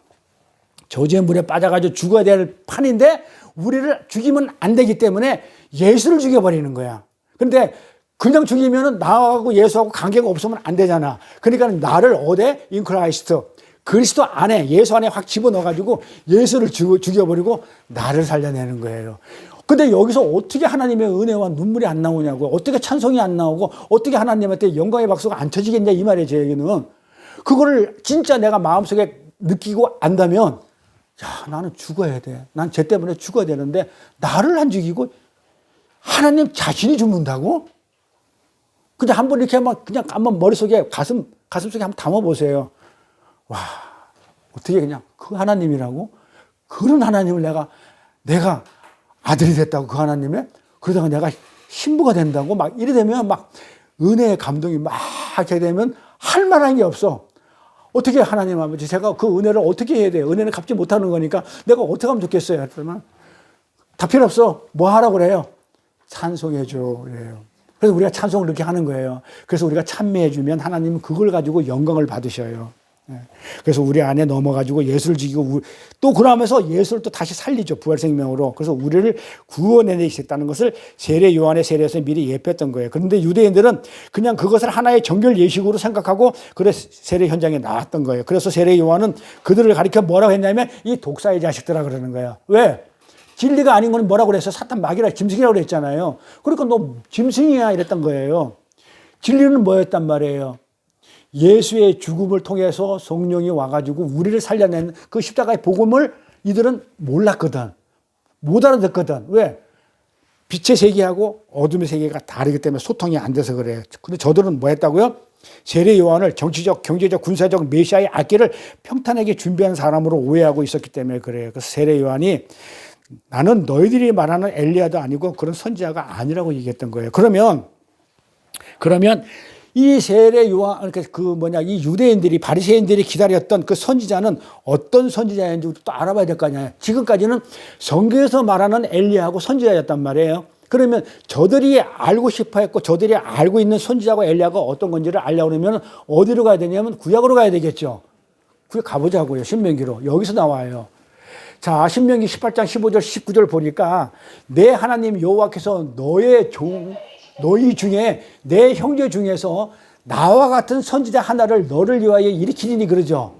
저주의 물에 빠져가지고 죽어야 될 판인데 우리를 죽이면 안 되기 때문에 예수를 죽여버리는 거야. 근데 그냥 죽이면은 나하고 예수하고 관계가 없으면 안 되잖아. 그러니까 나를 어디? 인 크라이스트. 그리스도 안에, 예수 안에 확 집어넣어가지고 예수를 죽여버리고 나를 살려내는 거예요. 근데 여기서 어떻게 하나님의 은혜와 눈물이 안 나오냐고, 어떻게 찬송이 안 나오고, 어떻게 하나님한테 영광의 박수가 안 쳐지겠냐, 이 말이에요, 제 얘기는. 그거를 진짜 내가 마음속에 느끼고 안다면, 야, 나는 죽어야 돼. 난 쟤 때문에 죽어야 되는데, 나를 안 죽이고, 하나님 자신이 죽는다고? 그냥 한번 이렇게 그냥 한번 머릿속에 가슴속에 한번 담아보세요. 와, 어떻게 그냥 그 하나님이라고? 그런 하나님을 내가 아들이 됐다고 그 하나님의? 그러다가 내가 신부가 된다고? 막 이래 되면 막 은혜의 감동이 막 이렇게 되면 할 만한 게 없어. 어떻게 하나님 아버지, 제가 그 은혜를 어떻게 해야 돼요? 은혜는 갚지 못하는 거니까 내가 어떻게 하면 좋겠어요? 했더니 다 필요 없어. 뭐 하라고 그래요? 찬송해줘. 그래요. 그래서 우리가 찬송을 이렇게 하는 거예요. 그래서 우리가 찬미해주면 하나님은 그걸 가지고 영광을 받으셔요. 그래서 우리 안에 넘어가지고 예수를 지키고 또 그러면서 예수를 또 다시 살리죠. 부활생명으로. 그래서 우리를 구원해내겠다는 것을 세례 요한의 세례에서 미리 예표했던 거예요. 그런데 유대인들은 그냥 그것을 하나의 정결 예식으로 생각하고 그래 세례 현장에 나왔던 거예요. 그래서 세례 요한은 그들을 가리켜 뭐라고 했냐면 이 독사의 자식들아 그러는 거예요. 왜? 진리가 아닌 건 뭐라고 그랬어? 사탄 마귀라 짐승이라고 그랬잖아요. 그러니까 너 짐승이야 이랬던 거예요. 진리는 뭐였단 말이에요? 예수의 죽음을 통해서 성령이 와가지고 우리를 살려낸 그 십자가의 복음을 이들은 몰랐거든. 못 알아듣거든. 왜? 빛의 세계하고 어둠의 세계가 다르기 때문에 소통이 안 돼서 그래요. 근데 저들은 뭐 했다고요? 세례 요한을 정치적, 경제적, 군사적 메시아의 악기를 평탄하게 준비한 사람으로 오해하고 있었기 때문에 그래요. 그래서 세례 요한이 나는 너희들이 말하는 엘리야도 아니고 그런 선지자가 아니라고 얘기했던 거예요. 그러면 이 세례 요한, 그러니까 이 유대인들이, 바리새인들이 기다렸던 그 선지자는 어떤 선지자인지 또 알아봐야 될 거 아니에요. 지금까지는 성경에서 말하는 엘리야하고 선지자였단 말이에요. 그러면 저들이 알고 싶어 했고 저들이 알고 있는 선지자고 엘리야가 어떤 건지를 알려고 그러면 어디로 가야 되냐면 구약으로 가야 되겠죠. 구약 가보자고요. 신명기로. 여기서 나와요. 자, 신명기 18장 15절 19절 보니까 내 하나님 여호와께서 너희 중에 내 형제 중에서 나와 같은 선지자 하나를 너를 위하여 일으키니 그러죠.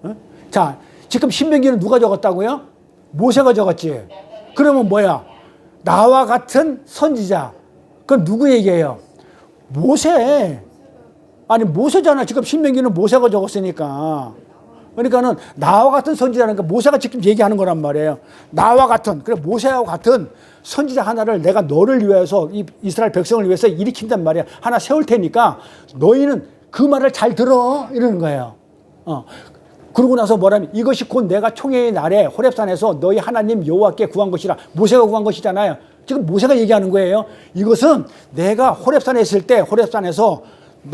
어? 자, 지금 신명기는 누가 적었다고요? 모세가 적었지. 그러면 뭐야? 나와 같은 선지자. 그건 누구 얘기예요? 모세. 아니 모세잖아. 지금 신명기는 모세가 적었으니까. 그러니까는 나와 같은 선지자는 모세가 직접 얘기하는 거란 말이에요. 나와 같은, 그래 모세하고 같은 선지자 하나를 내가 너를 위해서 이 이스라엘 백성을 위해서 일으킨단 말이야. 하나 세울 테니까 너희는 그 말을 잘 들어 이러는 거예요. 그러고 나서 뭐라면 이것이 곧 내가 총회의 날에 호렙산에서 너희 하나님 여호와께 구한 것이라. 모세가 구한 것이잖아요. 지금 모세가 얘기하는 거예요. 이것은 내가 호렙산에 있을 때 호렙산에서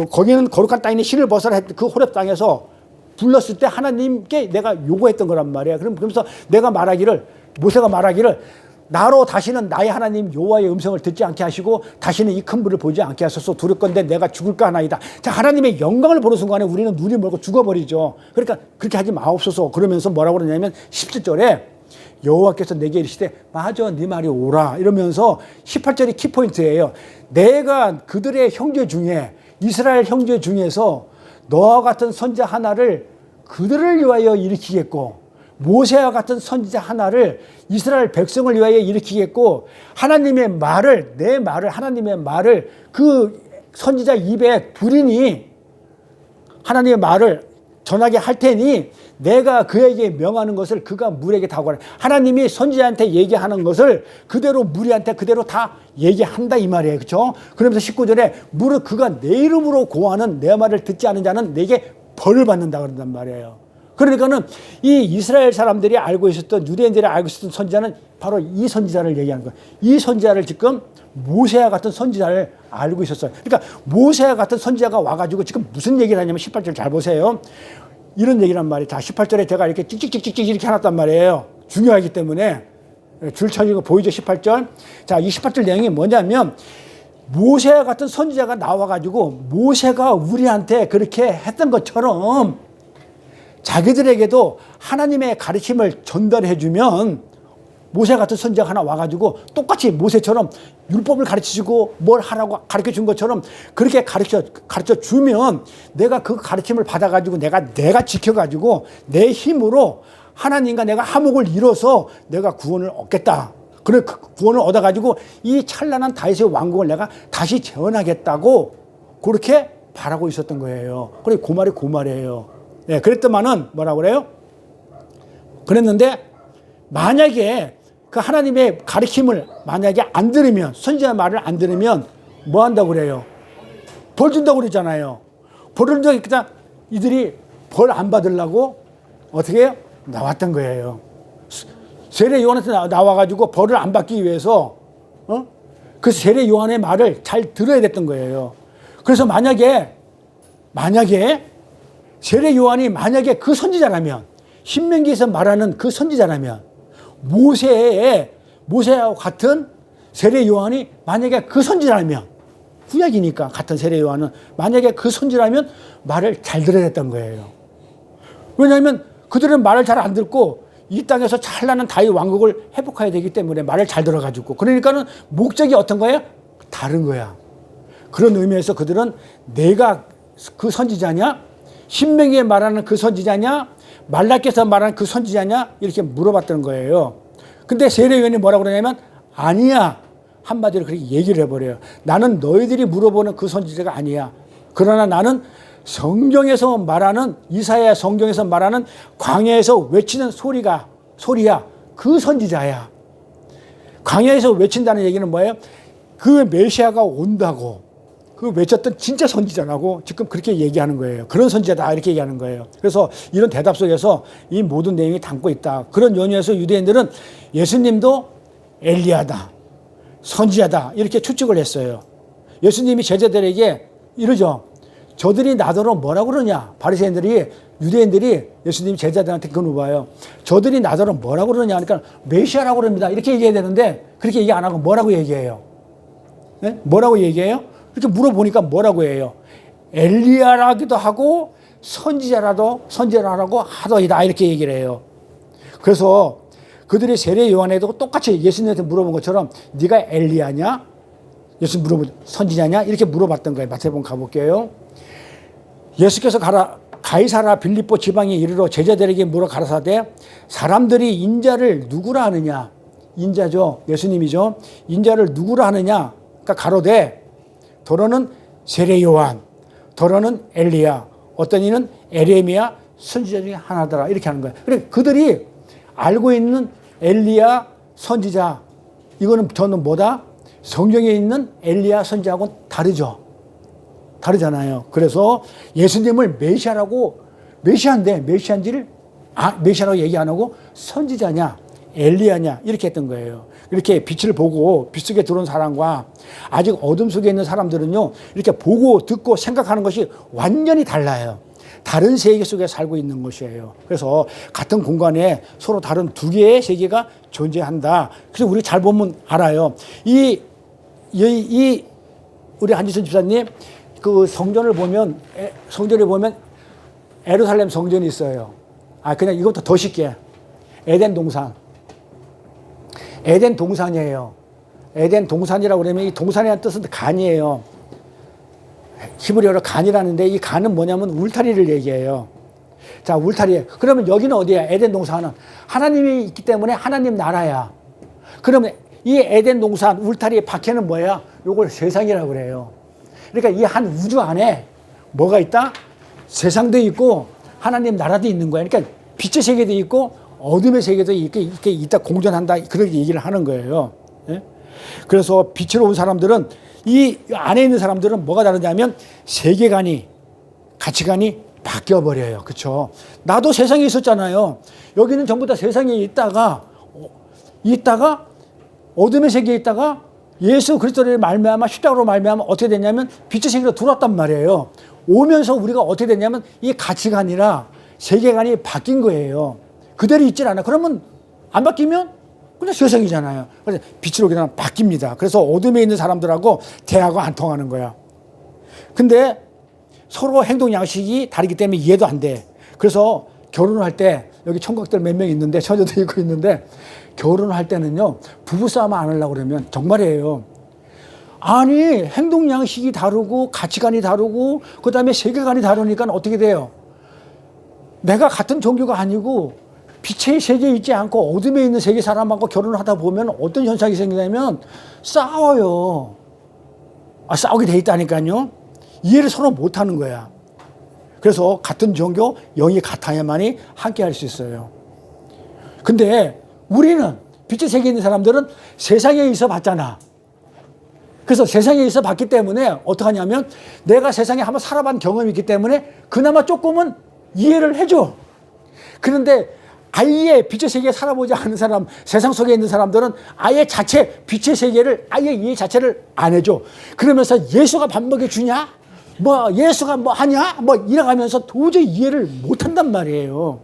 거기는 거룩한 땅이니 신을 벗어라 했던 그 호렙 땅에서 불렀을 때 하나님께 내가 요구했던 거란 말이야. 그러면서 내가 말하기를, 모세가 말하기를, 나로 다시는 나의 하나님 여호와의 음성을 듣지 않게 하시고 다시는 이 큰 불을 보지 않게 하소서. 두렵건대 내가 죽을까 하나이다. 자, 하나님의 영광을 보는 순간에 우리는 눈이 멀고 죽어버리죠. 그러니까 그렇게 하지 마옵소서. 그러면서 뭐라고 그러냐면 17절에 여호와께서 내게 이르시되 맞아 네 말이 옳아 이러면서 18절이 키포인트예요. 내가 그들의 형제 중에, 이스라엘 형제 중에서 너와 같은 선지자 하나를 그들을 위하여 일으키겠고, 모세와 같은 선지자 하나를 이스라엘 백성을 위하여 일으키겠고, 하나님의 말을, 내 말을, 하나님의 말을 그 선지자 입에 두리니 하나님의 말을 전하게 할 테니 내가 그에게 명하는 것을 그가 무리에게 다 하라. 하나님이 선지자한테 얘기하는 것을 그대로 무리한테 그대로 다 얘기한다 이 말이에요. 그렇죠? 그러면서 19절에 무릇 그가 내 이름으로 고하는 내 말을 듣지 않은 자는 내게 벌을 받는다 그런단 말이에요. 그러니까는 이 이스라엘 사람들이 알고 있었던, 유대인들이 알고 있었던 선지자는 바로 이 선지자를 얘기하는 거예요. 이 선지자를 지금 모세와 같은 선지자를 알고 있었어요. 그러니까 모세와 같은 선지자가 와가지고 지금 무슨 얘기를 하냐면 18절 잘 보세요. 이런 얘기란 말이에요. 자, 18절에 제가 이렇게 찍찍찍찍 이렇게 해놨단 말이에요. 중요하기 때문에. 줄 쳐진 거 보이죠? 18절. 자, 이 18절 내용이 뭐냐면 모세와 같은 선지자가 나와가지고 모세가 우리한테 그렇게 했던 것처럼 자기들에게도 하나님의 가르침을 전달해주면, 모세 같은 선지자가 하나 와가지고 똑같이 모세처럼 율법을 가르치고 뭘 하라고 가르쳐 준 것처럼 그렇게 가르쳐 주면 내가 그 가르침을 받아가지고 내가 지켜가지고 내 힘으로 하나님과 내가 화목을 이뤄서 내가 구원을 얻겠다. 그래, 그 구원을 얻어가지고 이 찬란한 다윗의 왕국을 내가 다시 재현하겠다고 그렇게 바라고 있었던 거예요. 그래, 그 말이 그 말이에요. 네, 그랬더만은 뭐라고 그래요? 그랬는데 만약에 그 하나님의 가르침을 만약에 안 들으면, 선지자의 말을 안 들으면 뭐 한다고 그래요? 벌 준다고 그러잖아요. 벌을 준다고 그러니까 이들이 벌 안 받으려고 어떻게 해요? 나왔던 거예요. 세례 요한한테 나와가지고 벌을 안 받기 위해서 그 세례 요한의 말을 잘 들어야 됐던 거예요. 그래서 만약에 세례 요한이 만약에 그 선지자라면, 신명기에서 말하는 그 선지자라면, 모세와 같은 세례 요한이 만약에 그 선지자라면, 구약이니까 같은 세례 요한은 만약에 그 선지자라면 말을 잘 들어야 했던 거예요. 왜냐하면 그들은 말을 잘 안 듣고 이 땅에서 찬란한 다윗 왕국을 회복해야 되기 때문에 말을 잘 들어가지고, 그러니까는 목적이 어떤 거예요? 다른 거야. 그런 의미에서 그들은 내가 그 선지자냐? 신명기에 말하는 그 선지자냐? 말라기에서 말하는 그 선지자냐? 이렇게 물어봤던 거예요. 근데 세례요한이 뭐라고 그러냐면 아니야. 한마디로 그렇게 얘기를 해버려요. 나는 너희들이 물어보는 그 선지자가 아니야. 그러나 나는 성경에서 말하는, 이사야 성경에서 말하는 광야에서 외치는 소리야. 그 선지자야. 광야에서 외친다는 얘기는 뭐예요? 그 메시아가 온다고. 그 외쳤던 진짜 선지자라고 지금 그렇게 얘기하는 거예요. 그런 선지자다 이렇게 얘기하는 거예요. 그래서 이런 대답 속에서 이 모든 내용이 담고 있다. 그런 연유에서 유대인들은 예수님도 엘리야다, 선지자다 이렇게 추측을 했어요. 예수님이 제자들에게 이러죠. 저들이 나더러 뭐라고 그러냐. 바리새인들이, 유대인들이 예수님 제자들한테 그걸 물어봐요. 저들이 나더러 뭐라고 그러냐 하니까 메시아라고 그럽니다. 이렇게 얘기해야 되는데 그렇게 얘기 안 하고 뭐라고 얘기해요? 네? 뭐라고 얘기해요? 이렇게 물어보니까 뭐라고 해요? 엘리야라기도 하고 선지자라고 하더이다 이렇게 얘기를 해요. 그래서 그들이 세례 요한에도 똑같이 예수님한테 물어본 것처럼 네가 엘리야냐? 예수님 선지자냐? 이렇게 물어봤던 거예요. 마태복음 가볼게요. 예수께서 가이사라 빌립보 지방에 이르러 제자들에게 물어 가라사대 사람들이 인자를 누구라 하느냐? 인자죠. 예수님이죠. 인자를 누구라 하느냐? 그러니까 가로되 더러는 세례 요한, 더러는 엘리야, 어떤 이는 에레미야 선지자 중에 하나더라 이렇게 하는 거예요. 그러니까 그들이 알고 있는 엘리야 선지자, 이거는 저는 뭐다? 성경에 있는 엘리야 선지자하고는 다르죠. 다르잖아요. 그래서 예수님을 메시아라고 메시아인데 메시아인지를 메시아라고 얘기 안 하고 선지자냐 엘리야냐 이렇게 했던 거예요. 이렇게 빛을 보고 빛 속에 들어온 사람과 아직 어둠 속에 있는 사람들은요, 이렇게 보고 듣고 생각하는 것이 완전히 달라요. 다른 세계 속에 살고 있는 것이에요. 그래서 같은 공간에 서로 다른 두 개의 세계가 존재한다. 그래서 우리 잘 보면 알아요. 우리 한지순 집사님 그 성전에 보면 예루살렘 성전이 있어요. 그냥 이것도 더 쉽게 에덴 동산. 에덴 동산이에요. 에덴 동산이라고 그러면 이 동산이라는 뜻은 간이에요. 히브리어로 간이라는데 이 간은 뭐냐면 울타리를 얘기해요. 자, 울타리. 그러면 여기는 어디야? 에덴 동산은 하나님이 있기 때문에 하나님 나라야. 그러면 이 에덴 동산 울타리의 밖에는 뭐야? 요걸 세상이라고 그래요. 그러니까 이 한 우주 안에 뭐가 있다? 세상도 있고 하나님 나라도 있는 거야. 그러니까 빛의 세계도 있고 어둠의 세계도 이렇게 있다 공존한다. 그렇게 얘기를 하는 거예요. 예? 그래서 빛으로 온 사람들은 이 안에 있는 사람들은 뭐가 다르냐면 세계관이 가치관이 바뀌어버려요. 그렇죠? 나도 세상에 있었잖아요. 여기는 전부 다 세상에 있다가 어둠의 세계에 있다가 예수 그리스도를 말미암아 십자가로 말미암아 어떻게 됐냐면 빛의 세계로 들어왔단 말이에요. 오면서 우리가 어떻게 됐냐면 이 가치관이나 세계관이 바뀐 거예요. 그대로 있질 않아. 그러면 안 바뀌면 그냥 세상이잖아요. 그래서 빛으로 오게 되면 바뀝니다. 그래서 어둠에 있는 사람들하고 대화가 안 통하는 거야. 근데 서로 행동 양식이 다르기 때문에 이해도 안 돼. 그래서 결혼을 할 때 여기 총각들 몇 명 있는데 처녀도 있고 있는데 결혼을 할 때는요 부부싸움 안 하려고 그러면 정말이에요. 아니 행동 양식이 다르고 가치관이 다르고 그 다음에 세계관이 다르니까 어떻게 돼요? 내가 같은 종교가 아니고 빛의 세계에 있지 않고 어둠에 있는 세계 사람하고 결혼을 하다 보면 어떤 현상이 생기냐면 싸워요. 싸우게 돼 있다니까요. 이해를 서로 못하는 거야. 그래서 같은 종교, 영이 같아야만이 함께 할 수 있어요. 근데 우리는 빛의 세계에 있는 사람들은 세상에 있어 봤잖아. 그래서 세상에 있어 봤기 때문에 어떻게 하냐면 내가 세상에 한번 살아본 경험이 있기 때문에 그나마 조금은 이해를 해줘. 그런데 아예 빛의 세계에 살아보지 않은 사람, 세상 속에 있는 사람들은 아예 빛의 세계를 아예 이해 자체를 안 해줘. 그러면서 예수가 밥 먹여주냐? 예수가 뭐 하냐? 이래가면서 도저히 이해를 못 한단 말이에요.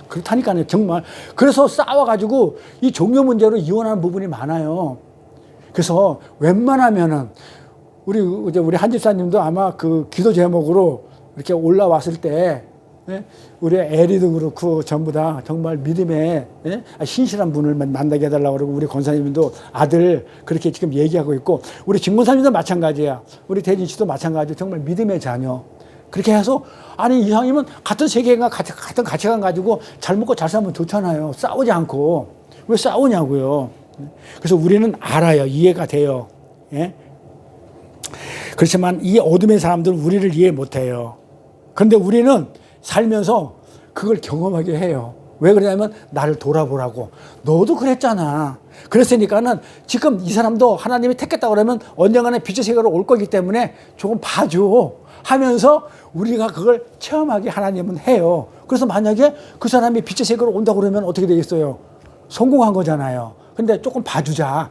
그렇다니까요, 정말. 그래서 싸워가지고 이 종교 문제로 이혼하는 부분이 많아요. 그래서 웬만하면은 우리 한 집사님도 아마 그 기도 제목으로 이렇게 올라왔을 때 우리 에리도 그렇고 전부 다 정말 믿음에 신실한 분을 만나게 해달라고 그러고 우리 권사님도 아들 그렇게 지금 얘기하고 있고 우리 김 권사님도 마찬가지야. 우리 대진 씨도 마찬가지야. 정말 믿음의 자녀. 그렇게 해서 이상이면 같은 세계관 같은 가치관 가지고 잘 먹고 잘 살면 좋잖아요. 싸우지 않고. 왜 싸우냐고요. 그래서 우리는 알아요. 이해가 돼요. 예? 그렇지만 이 어둠의 사람들은 우리를 이해 못해요. 그런데 우리는 살면서 그걸 경험하게 해요. 왜 그러냐면 나를 돌아보라고. 너도 그랬잖아. 그랬으니까는 지금 이 사람도 하나님이 택했다고 그러면 언젠가는 빛의 세계로 올 거기 때문에 조금 봐줘 하면서 우리가 그걸 체험하게 하나님은 해요. 그래서 만약에 그 사람이 빛의 세계로 온다고 그러면 어떻게 되겠어요? 성공한 거잖아요. 근데 조금 봐주자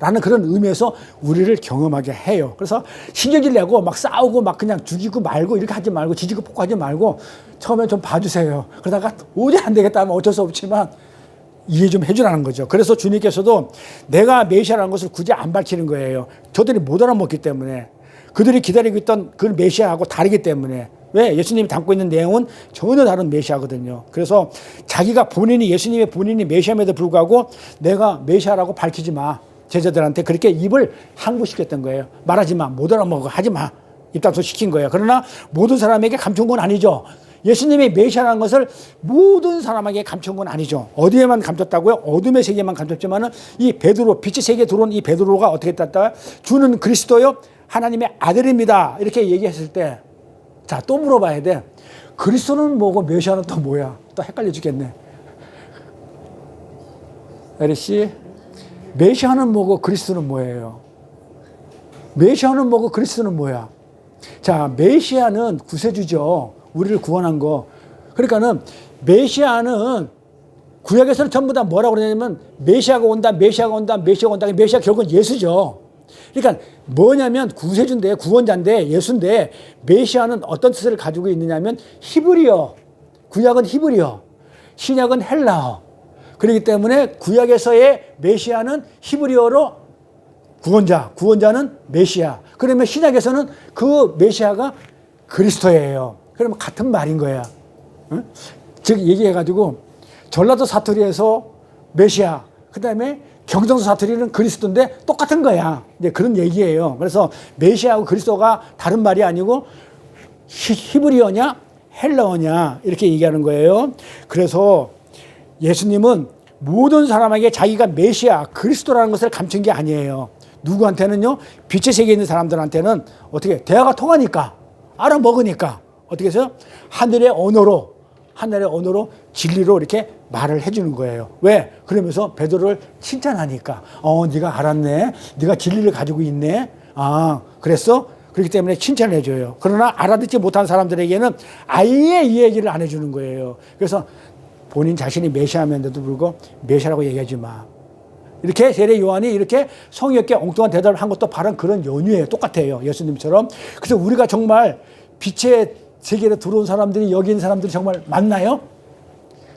라는 그런 의미에서 우리를 경험하게 해요. 그래서 신경질 내고 막 싸우고 막 그냥 죽이고 말고 이렇게 하지 말고 지지고 폭하지 말고 처음에 좀 봐주세요. 그러다가 도저히 안 되겠다 하면 어쩔 수 없지만 이해 좀 해주라는 거죠. 그래서 주님께서도 내가 메시아라는 것을 굳이 안 밝히는 거예요. 저들이 못 알아먹기 때문에. 그들이 기다리고 있던 그 메시아하고 다르기 때문에. 왜? 예수님이 담고 있는 내용은 전혀 다른 메시아거든요. 그래서 자기가 예수님의 본인이 메시아임에도 불구하고 내가 메시아라고 밝히지 마. 제자들한테 그렇게 입을 항구시켰던 거예요. 말하지 마. 못 알아먹어. 하지 마. 입당소 시킨 거예요. 그러나 모든 사람에게 감춘 건 아니죠. 예수님이 메시아라는 것을 모든 사람에게 감춘 건 아니죠. 어디에만 감췄다고요? 어둠의 세계만 감췄지만은 이 베드로, 빛의 세계에 들어온 이 베드로가 어떻게 했다? 주는 그리스도요? 하나님의 아들입니다. 이렇게 얘기했을 때, 자, 또 물어봐야 돼. 그리스도는 뭐고 메시아는 또 뭐야? 또 헷갈려 죽겠네. 에리씨, 메시아는 뭐고 그리스도는 뭐예요? 메시아는 뭐고 그리스도는 뭐야? 자, 메시아는 구세주죠. 우리를 구원한 거. 그러니까는 메시아는 구약에서는 전부 다 뭐라고 그러냐면 메시아가 온다, 메시아가 온다, 메시아가 온다. 메시아 결국은 예수죠. 그러니까 뭐냐면 구세주인데 구원자인데 예수인데 메시아는 어떤 뜻을 가지고 있느냐면 히브리어, 구약은 히브리어, 신약은 헬라어. 그렇기 때문에 구약에서의 메시아는 히브리어로 구원자, 구원자는 메시아. 그러면 신약에서는 그 메시아가 그리스도예요. 그러면 같은 말인 거야. 응? 즉 얘기해가지고 전라도 사투리에서 메시아, 그 다음에 경상도 사투리는 그리스도인데 똑같은 거야. 이제 그런 얘기예요. 그래서 메시아하고 그리스도가 다른 말이 아니고 히브리어냐 헬라어냐 이렇게 얘기하는 거예요. 그래서 예수님은 모든 사람에게 자기가 메시아 그리스도라는 것을 감춘 게 아니에요. 누구한테는요? 빛의 세계에 있는 사람들한테는 어떻게 대화가 통하니까 알아먹으니까 어떻게 해서 하늘의 언어로 진리로 이렇게 말을 해주는 거예요. 왜? 그러면서 베드로를 칭찬하니까 네가 알았네. 네가 진리를 가지고 있네. 아 그랬어? 그렇기 때문에 칭찬을 해줘요. 그러나 알아듣지 못한 사람들에게는 아예 이 얘기를 안 해주는 거예요. 그래서 본인 자신이 메시아면에도 불구하고 메시아라고 얘기하지 마. 이렇게 세례 요한이 이렇게 성의 없게 엉뚱한 대답을 한 것도 바로 그런 연유예요. 똑같아요. 예수님처럼. 그래서 우리가 정말 빛의 세계로 들어온 사람들이 여기 있는 사람들이 정말 맞나요?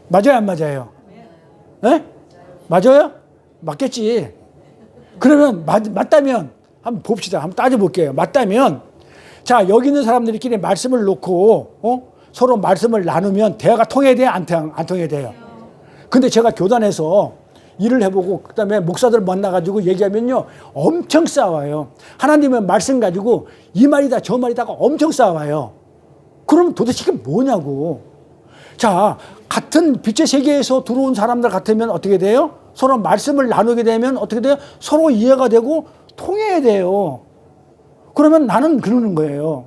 맞아요, 안 맞아요? 네? 맞아요? 맞겠지. 그러면 맞다면 한번 봅시다. 한번 따져볼게요. 맞다면 자 여기 있는 사람들끼리 말씀을 놓고 서로 말씀을 나누면 대화가 통해야 돼요? 안 통해야 돼요? 근데 제가 교단에서 일을 해보고 그다음에 목사들 만나가지고 얘기하면요 엄청 싸워요. 하나님의 말씀 가지고 이 말이다 저 말이다가 엄청 싸워요. 그럼 도대체 이게 뭐냐고. 자 같은 빛의 세계에서 들어온 사람들 같으면 어떻게 돼요? 서로 말씀을 나누게 되면 어떻게 돼요? 서로 이해가 되고 통해야 돼요. 그러면 나는 그러는 거예요.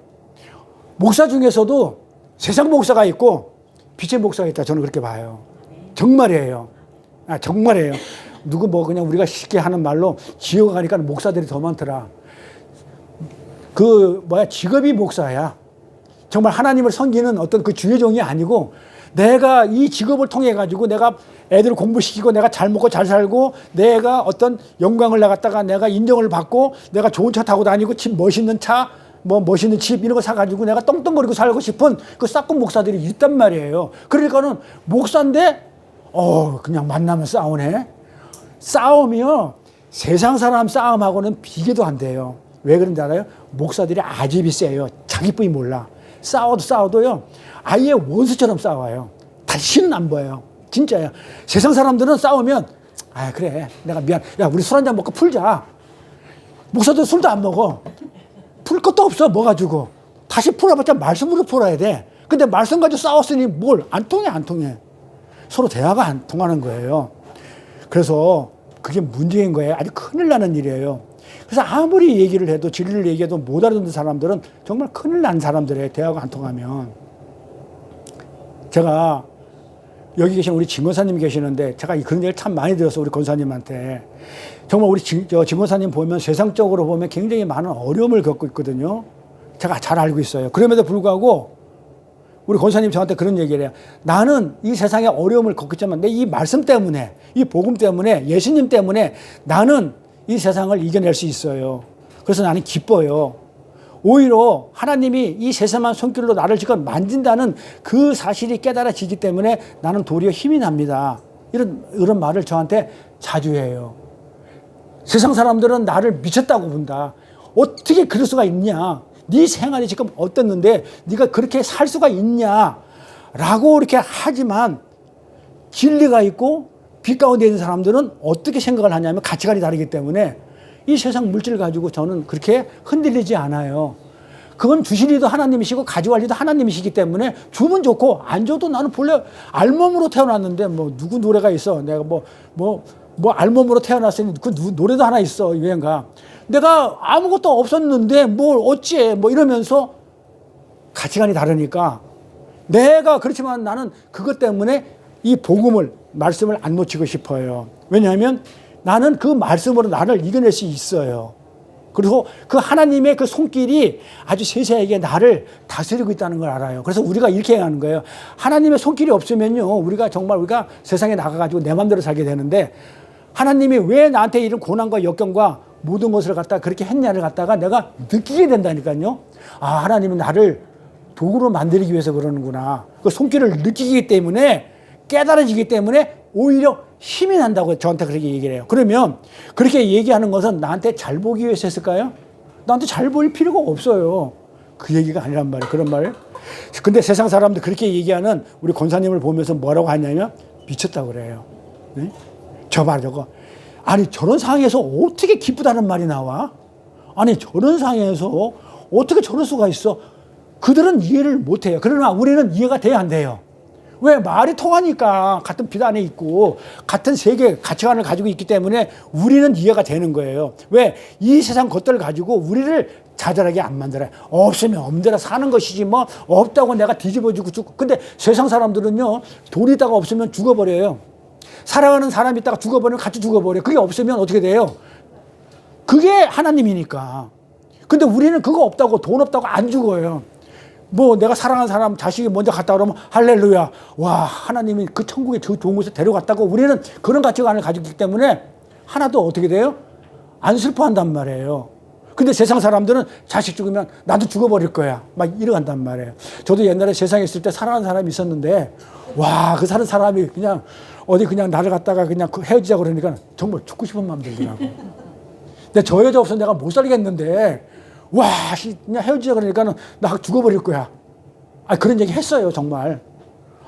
목사 중에서도 세상 목사가 있고 빛의 목사가 있다. 저는 그렇게 봐요. 정말이에요. 정말이에요. 누구 뭐 그냥 우리가 쉽게 하는 말로 지옥 가니까 목사들이 더 많더라. 직업이 목사야. 정말 하나님을 섬기는 어떤 그 주의 종이 아니고 내가 이 직업을 통해 가지고 내가 애들을 공부시키고 내가 잘 먹고 잘 살고 내가 어떤 영광을 나갔다가 내가 인정을 받고 내가 좋은 차 타고 다니고 집 멋있는 차 뭐 멋있는 집 이런 거 사가지고 내가 떵떵거리고 살고 싶은 그 싹군 목사들이 있단 말이에요. 그러니까는 목사인데 그냥 만나면 싸우네. 싸우면 세상 사람 싸움하고는 비교도 안 돼요. 왜 그런지 알아요? 목사들이 아집이 세요. 자기뿐이 몰라. 싸워도요 아예 원수처럼 싸워요. 다시는 안 보여요. 진짜야. 세상 사람들은 싸우면 그래 내가 미안. 야 우리 술 한잔 먹고 풀자. 목사들 술도 안 먹어. 풀 것도 없어. 뭐 가지고 다시 풀어봤자 말씀으로 풀어야 돼. 근데 말씀 가지고 싸웠으니 뭘 안 통해. 서로 대화가 안 통하는 거예요. 그래서 그게 문제인 거예요. 아주 큰일 나는 일이에요. 그래서 아무리 얘기를 해도 진리를 얘기해도 못 알아듣는 사람들은 정말 큰일 난 사람들이에요. 대화가 안 통하면. 제가 여기 계신 우리 진 권사님 계시는데 제가 그런 얘기를 참 많이 들었어요. 우리 권사님한테. 정말 우리 진 권사님 보면 세상적으로 보면 굉장히 많은 어려움을 겪고 있거든요. 제가 잘 알고 있어요. 그럼에도 불구하고 우리 권사님 저한테 그런 얘기를 해요. 나는 이 세상에 어려움을 겪었지만 내 이 말씀 때문에 이 복음 때문에 예수님 때문에 나는 이 세상을 이겨낼 수 있어요. 그래서 나는 기뻐요. 오히려 하나님이 이 세상만 손길로 나를 지금 만진다는 그 사실이 깨달아지기 때문에 나는 도리어 힘이 납니다. 이런 말을 저한테 자주 해요. 세상 사람들은 나를 미쳤다고 본다. 어떻게 그럴 수가 있냐. 네 생활이 지금 어땠는데 네가 그렇게 살 수가 있냐라고 이렇게 하지만 진리가 있고 빛 가운데 있는 사람들은 어떻게 생각을 하냐면 가치관이 다르기 때문에 이 세상 물질을 가지고 저는 그렇게 흔들리지 않아요. 그건 주실 이도 하나님이시고 가져갈 이도 하나님이시기 때문에 주면 좋고 안 줘도 나는 본래 알몸으로 태어났는데 뭐 누구 노래가 있어. 내가 뭐 알몸으로 태어났으니 그 노래도 하나 있어. 유행가. 내가 아무것도 없었는데 뭘 어찌해 뭐 이러면서 가치관이 다르니까 내가 그렇지만 나는 그것 때문에 이 복음을 말씀을 안 놓치고 싶어요. 왜냐하면 나는 그 말씀으로 나를 이겨낼 수 있어요. 그리고 그 하나님의 그 손길이 아주 세세하게 나를 다스리고 있다는 걸 알아요. 그래서 우리가 이렇게 하는 거예요. 하나님의 손길이 없으면요, 우리가 세상에 나가가지고 내 마음대로 살게 되는데, 하나님이 왜 나한테 이런 고난과 역경과 모든 것을 갖다가 그렇게 했냐를 갖다가 내가 느끼게 된다니까요. 아, 하나님은 나를 도구로 만들기 위해서 그러는구나. 그 손길을 느끼기 때문에, 깨달아지기 때문에 오히려 힘이 난다고 저한테 그렇게 얘기를 해요. 그러면 그렇게 얘기하는 것은 나한테 잘 보기 위해서 했을까요? 나한테 잘 보일 필요가 없어요. 그 얘기가 아니란 말이에요. 그런 말. 근데 세상 사람들 그렇게 얘기하는 우리 권사님을 보면서 뭐라고 하냐면 미쳤다고 그래요. 네? 저 봐, 저거. 아니, 저런 상황에서 어떻게 기쁘다는 말이 나와? 아니, 저런 상황에서 어떻게 저럴 수가 있어? 그들은 이해를 못 해요. 그러나 우리는 이해가 돼야 안 돼요. 왜? 말이 통하니까 같은 빛 안에 있고 같은 세계 가치관을 가지고 있기 때문에 우리는 이해가 되는 거예요. 왜? 이 세상 것들을 가지고 우리를 자잘하게 안 만들어요. 없으면 없대로 사는 것이지 뭐 없다고 내가 뒤집어지고 죽고. 근데 세상 사람들은요, 돈이 있다가 없으면 죽어버려요. 사랑하는 사람이 있다가 죽어버리면 같이 죽어버려요. 그게 없으면 어떻게 돼요? 그게 하나님이니까. 근데 우리는 그거 없다고, 돈 없다고 안 죽어요. 뭐 내가 사랑하는 사람 자식이 먼저 갔다 그러면 할렐루야. 와, 하나님이 그 천국에 저 좋은 곳에 데려갔다고. 우리는 그런 가치관을 가지고 있기 때문에 하나도 어떻게 돼요? 안 슬퍼한단 말이에요. 근데 세상 사람들은 자식 죽으면 나도 죽어버릴 거야, 막 이러간단 말이에요. 저도 옛날에 세상에 있을 때 사랑하는 사람이 있었는데, 와, 그 사는 사람이 그냥 어디 그냥 나를 갖다가 그냥 헤어지자 그러니까 정말 죽고 싶은 마음 들더라고. 근데 저 여자 없어서 내가 못 살겠는데, 와, 그냥 헤어지자 그러니까는 나 죽어버릴 거야. 아, 그런 얘기 했어요, 정말.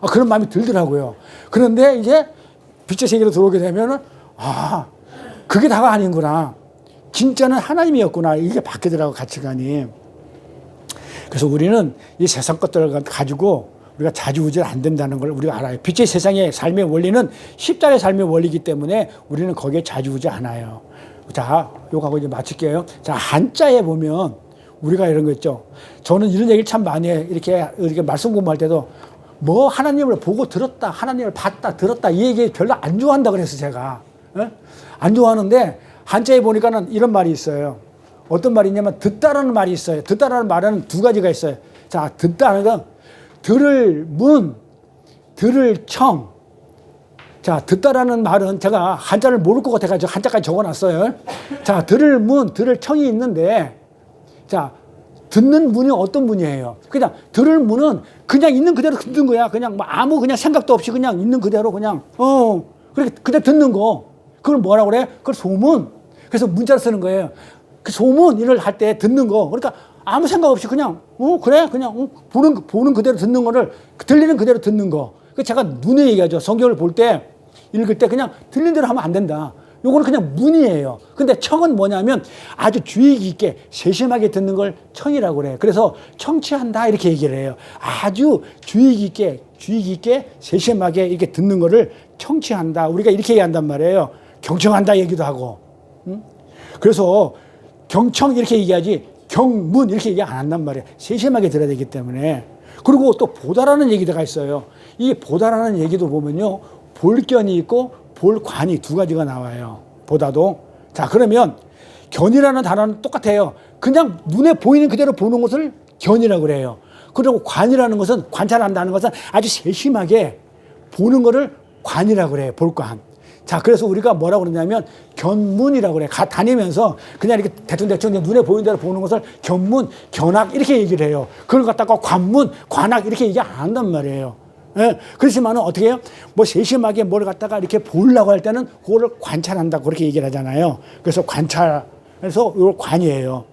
아, 그런 마음이 들더라고요. 그런데 이제 빛의 세계로 들어오게 되면은, 아, 그게 다가 아닌구나. 진짜는 하나님이었구나. 이게 바뀌더라고, 가치관이. 그래서 우리는 이 세상 것들을 가지고 우리가 자주우질 안 된다는 걸 우리가 알아요. 빛의 세상의 삶의 원리는 십자가의 삶의 원리이기 때문에 우리는 거기에 자주우지 않아요. 자, 요거하고 이제 마칠게요. 자, 한자에 보면 우리가 이런 거 있죠. 저는 이런 얘기를 참 많이 해. 이렇게 말씀 공부할 때도 뭐 하나님을 보고 들었다, 하나님을 봤다, 들었다, 이 얘기 별로 안 좋아한다 그래서 제가. 안 좋아하는데 한자에 보니까는 이런 말이 있어요. 어떤 말이 있냐면 듣다라는 말이 있어요. 듣다라는 말은 두 가지가 있어요. 자, 듣다는 건 들을 문, 들을 청. 자, 듣다라는 말은 제가 한자를 모를 것 같아가지고 한자까지 적어놨어요. 자, 들을 문, 들을 청이 있는데, 자, 듣는 문이 어떤 문이에요? 그냥 들을 문은 그냥 있는 그대로 듣는 거야. 그냥 뭐 아무 그냥 생각도 없이 그냥 있는 그대로 그냥, 그렇게 그냥 듣는 거. 그걸 뭐라고 그래? 그걸 소문. 그래서 문자를 쓰는 거예요. 그 소문 일을 할 때 듣는 거. 그러니까 아무 생각 없이 그냥, 그래? 그냥, 보는 그대로 듣는 거를, 들리는 그대로 듣는 거. 그 제가 눈에 얘기하죠. 성경을 볼 때, 읽을 때 그냥 들리는 대로 하면 안 된다. 요거는 그냥 문이에요. 근데 청은 뭐냐면 아주 주의 깊게 세심하게 듣는 걸 청이라고 그래요. 그래서 청취한다 이렇게 얘기를 해요. 아주 주의 깊게 세심하게 이렇게 듣는 거를 청취한다. 우리가 이렇게 얘기한단 말이에요. 경청한다 얘기도 하고. 그래서 경청 이렇게 얘기하지 경문 이렇게 얘기 안 한단 말이에요. 세심하게 들어야 되기 때문에. 그리고 또 보다라는 얘기가 있어요. 이 보다라는 얘기도 보면요. 볼견이 있고 볼관이 두 가지가 나와요. 보다도. 자, 그러면 견이라는 단어는 똑같아요. 그냥 눈에 보이는 그대로 보는 것을 견이라고 그래요. 그리고 관이라는 것은, 관찰한다는 것은 아주 세심하게 보는 것을 관이라고 그래요. 볼관. 자, 그래서 우리가 뭐라고 그러냐면 견문이라고 그래요. 다니면서 그냥 이렇게 대충 눈에 보이는 대로 보는 것을 견문, 견학 이렇게 얘기를 해요. 그걸 갖다가 관문, 관학 이렇게 얘기 안 한단 말이에요. 예, 그렇지만은 어떻게 해요? 뭐 세심하게 뭘 갖다가 이렇게 보려고 할 때는 그거를 관찰한다 그렇게 얘기를 하잖아요. 그래서 관찰해서 이걸 관이에요.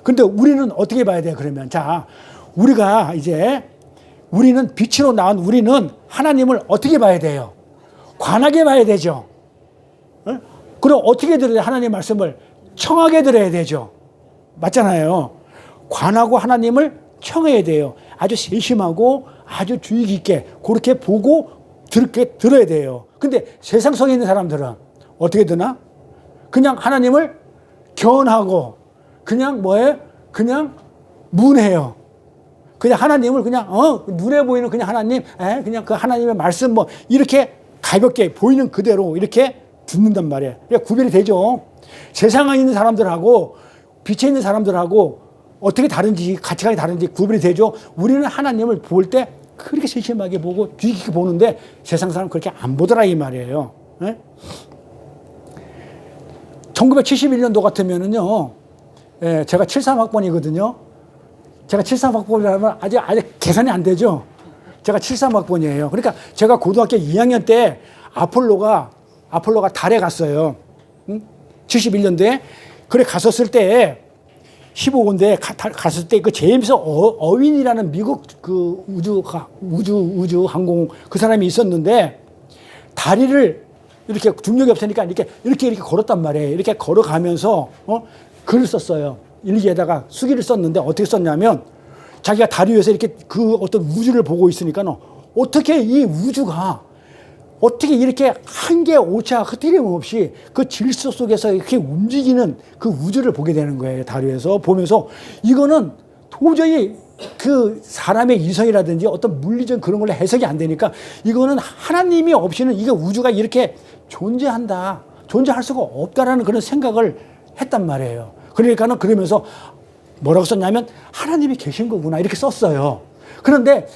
근데 우리는 어떻게 봐야 돼요? 그러면 자, 우리는 빛으로 나온 우리는 하나님을 어떻게 봐야 돼요? 관하게 봐야 되죠. 예? 그럼 어떻게 들어야 돼요? 하나님 말씀을 청하게 들어야 되죠. 맞잖아요. 관하고 하나님을 청해야 돼요. 아주 세심하고 아주 주의 깊게 그렇게 보고 들어야 돼요. 근데 세상 속에 있는 사람들은 어떻게 드나? 그냥 하나님을 견하고 그냥 뭐예요? 그냥 문해요. 그냥 하나님을 그냥 눈에 보이는 그냥 하나님, 그냥 그 하나님의 말씀 뭐 이렇게 가볍게 보이는 그대로 이렇게 듣는단 말이에요. 그러니까 구별이 되죠. 세상에 있는 사람들하고 빛에 있는 사람들하고 어떻게 다른지, 가치관이 다른지 구분이 되죠. 우리는 하나님을 볼 때 그렇게 세심하게 보고 주의 깊게 보는데 세상 사람 그렇게 안 보더라 이 말이에요. 네? 1971년도 같으면은요, 예, 제가 73학번이거든요. 제가 73학번이라면 아직 계산이 안 되죠. 제가 73학번이에요. 그러니까 제가 고등학교 2학년 때 아폴로가 달에 갔어요. 71년도에. 그래 갔었을 때 15호인데 갔을 때 그 제임스 어윈이라는 미국 그 우주 항공 그 사람이 있었는데 다리를 이렇게 중력이 없으니까 이렇게 걸었단 말이에요. 이렇게 걸어가면서 글을 썼어요. 일기에다가 수기를 썼는데 어떻게 썼냐면 자기가 다리 위에서 이렇게 그 어떤 우주를 보고 있으니까 어떻게 이 우주가 어떻게 이렇게 한계 오차 흐트림 없이 그 질서 속에서 이렇게 움직이는 그 우주를 보게 되는 거예요. 다리 위에서 보면서 이거는 도저히 그 사람의 이성이라든지 어떤 물리적 그런 걸로 해석이 안 되니까 이거는 하나님이 없이는 이게 우주가 이렇게 존재할 수가 없다라는 그런 생각을 했단 말이에요. 그러니까는 그러면서 뭐라고 썼냐면 하나님이 계신 거구나 이렇게 썼어요. 그런데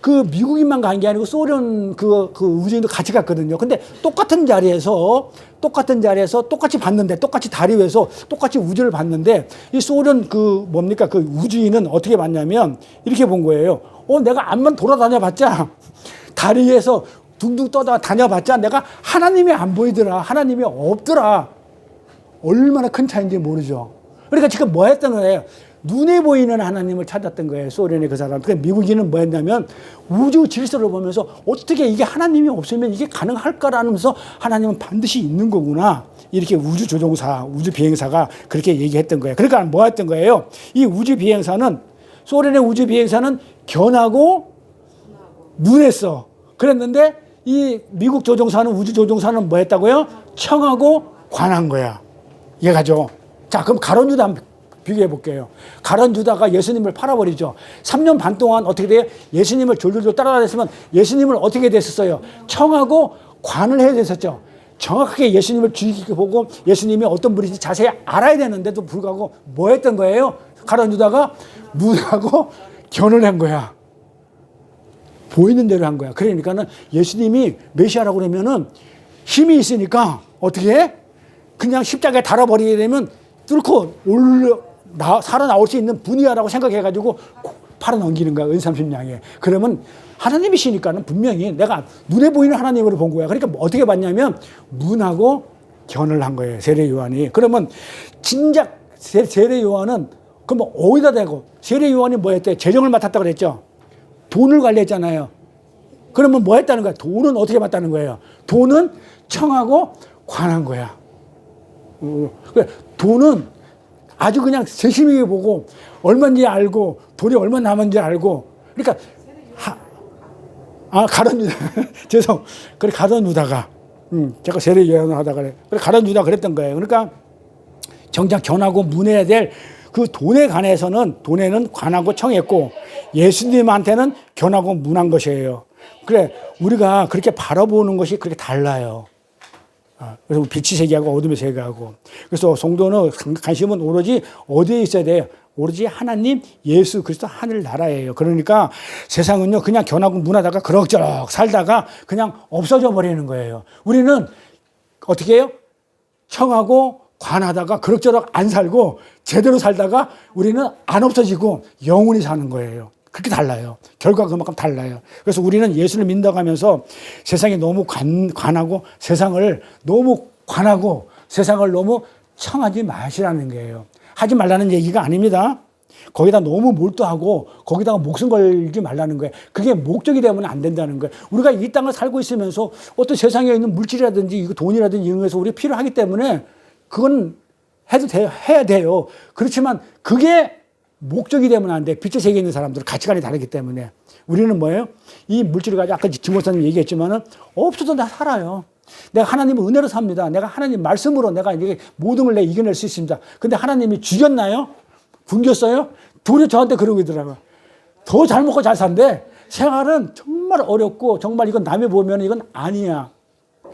그 미국인만 간 게 아니고 소련 그 우주인도 같이 갔거든요. 근데 똑같은 자리에서 똑같이 봤는데 똑같이 다리 위에서 똑같이 우주를 봤는데 이 소련 그 우주인은 어떻게 봤냐면 이렇게 본 거예요. 내가 암만 돌아다녀 봤자 다리 위에서 둥둥 떠다 다녀봤자 내가 하나님이 안 보이더라. 하나님이 없더라. 얼마나 큰 차이인지 모르죠. 그러니까 지금 뭐 했던 거예요? 눈에 보이는 하나님을 찾았던 거예요. 소련의 그 사람. 그러니까 미국인은 뭐 했냐면 우주 질서를 보면서 어떻게 이게 하나님이 없으면 이게 가능할까라면서 하나님은 반드시 있는 거구나. 이렇게 우주 조종사, 우주 비행사가 그렇게 얘기했던 거예요. 그러니까 뭐 했던 거예요? 이 우주 비행사는 소련의 우주 비행사는 견하고 눈했어. 그랬는데 이 미국 조종사는 우주 조종사는 뭐 했다고요? 청하고 관한 거야. 이해가죠? 자, 그럼 가론 유다 한번 비교해 볼게요. 가론 유다가 예수님을 팔아버리죠. 3년 반 동안 어떻게 돼요? 예수님을 졸졸졸 따라다녔으면 예수님을 어떻게 됐었어요? 청하고 관을 해야 됐었죠. 정확하게 예수님을 주의 깊게 보고 예수님이 어떤 분인지 자세히 알아야 되는데도 불구하고 뭐 했던 거예요? 가론 유다가 눈하고 견을 한 거야. 보이는 대로 한 거야. 그러니까는 예수님이 메시아라고 그러면은 힘이 있으니까 어떻게 해? 그냥 십자가에 달아버리게 되면 뚫고 살아나올 수 있는 분이야라고 생각해가지고 팔아 넘기는 거야. 은삼십냥에. 그러면 하나님이시니까는 분명히 내가 눈에 보이는 하나님으로 본 거야. 그러니까 어떻게 봤냐면 눈하고 견을 한 거예요. 세례 요한이. 그러면 진작 세례 요한은 그럼 어디다 대고 세례 요한이 뭐 했대? 재정을 맡았다고 그랬죠. 돈을 관리했잖아요. 그러면 뭐 했다는 거야? 돈은 어떻게 받다는 거예요? 돈은 청하고 관한 거야. 돈은 아주 그냥 세심하게 보고 얼마인지 알고 돈이 얼마 남았는지 알고 그러니까 가론 유다 그래 가론 유다가 제가 세례 요한을 하다가 그래 가론 유다 그랬던 거예요. 그러니까 정작 견하고 문해야 될 그 돈에 관해서는 돈에는 관하고 청했고 예수님한테는 견하고 문한 것이에요. 그래 우리가 그렇게 바라보는 것이 그렇게 달라요. 그래서 빛이 세계하고 어둠의 세계하고 그래서 성도는 관심은 오로지 어디에 있어야 돼요? 오로지 하나님 예수 그리스도 하늘 나라예요. 그러니까 세상은요 그냥 견하고 문하다가 그럭저럭 살다가 그냥 없어져 버리는 거예요. 우리는 어떻게 해요? 청하고 관하다가 그럭저럭 안 살고 제대로 살다가 우리는 안 없어지고 영원히 사는 거예요. 그렇게 달라요. 결과가 그만큼 달라요. 그래서 우리는 예수를 믿는다고 하면서 세상에 너무 관하고 세상을 너무 관하고 세상을 너무 청하지 마시라는 거예요. 하지 말라는 얘기가 아닙니다. 거기다 너무 몰두하고 거기다가 목숨 걸지 말라는 거예요. 그게 목적이 되면 안 된다는 거예요. 우리가 이 땅을 살고 있으면서 어떤 세상에 있는 물질이라든지 돈이라든지 이런 것에서 우리 필요하기 때문에 그건 해야 돼요. 그렇지만 그게 목적이 되면 안 돼. 빛의 세계에 있는 사람들은 가치관이 다르기 때문에. 우리는 뭐예요? 이 물질을 가지고 아까 김목사님 얘기했지만은 없어도 다 살아요. 내가 하나님의 은혜로 삽니다. 내가 하나님 말씀으로 내가 이게 모든 걸 이겨낼 수 있습니다. 근데 하나님이 죽였나요? 굶겼어요? 도리어 저한테 그러고 있더라고요. 더 잘 먹고 잘 산대. 생활은 정말 어렵고 정말 이건 남이 보면 이건 아니야.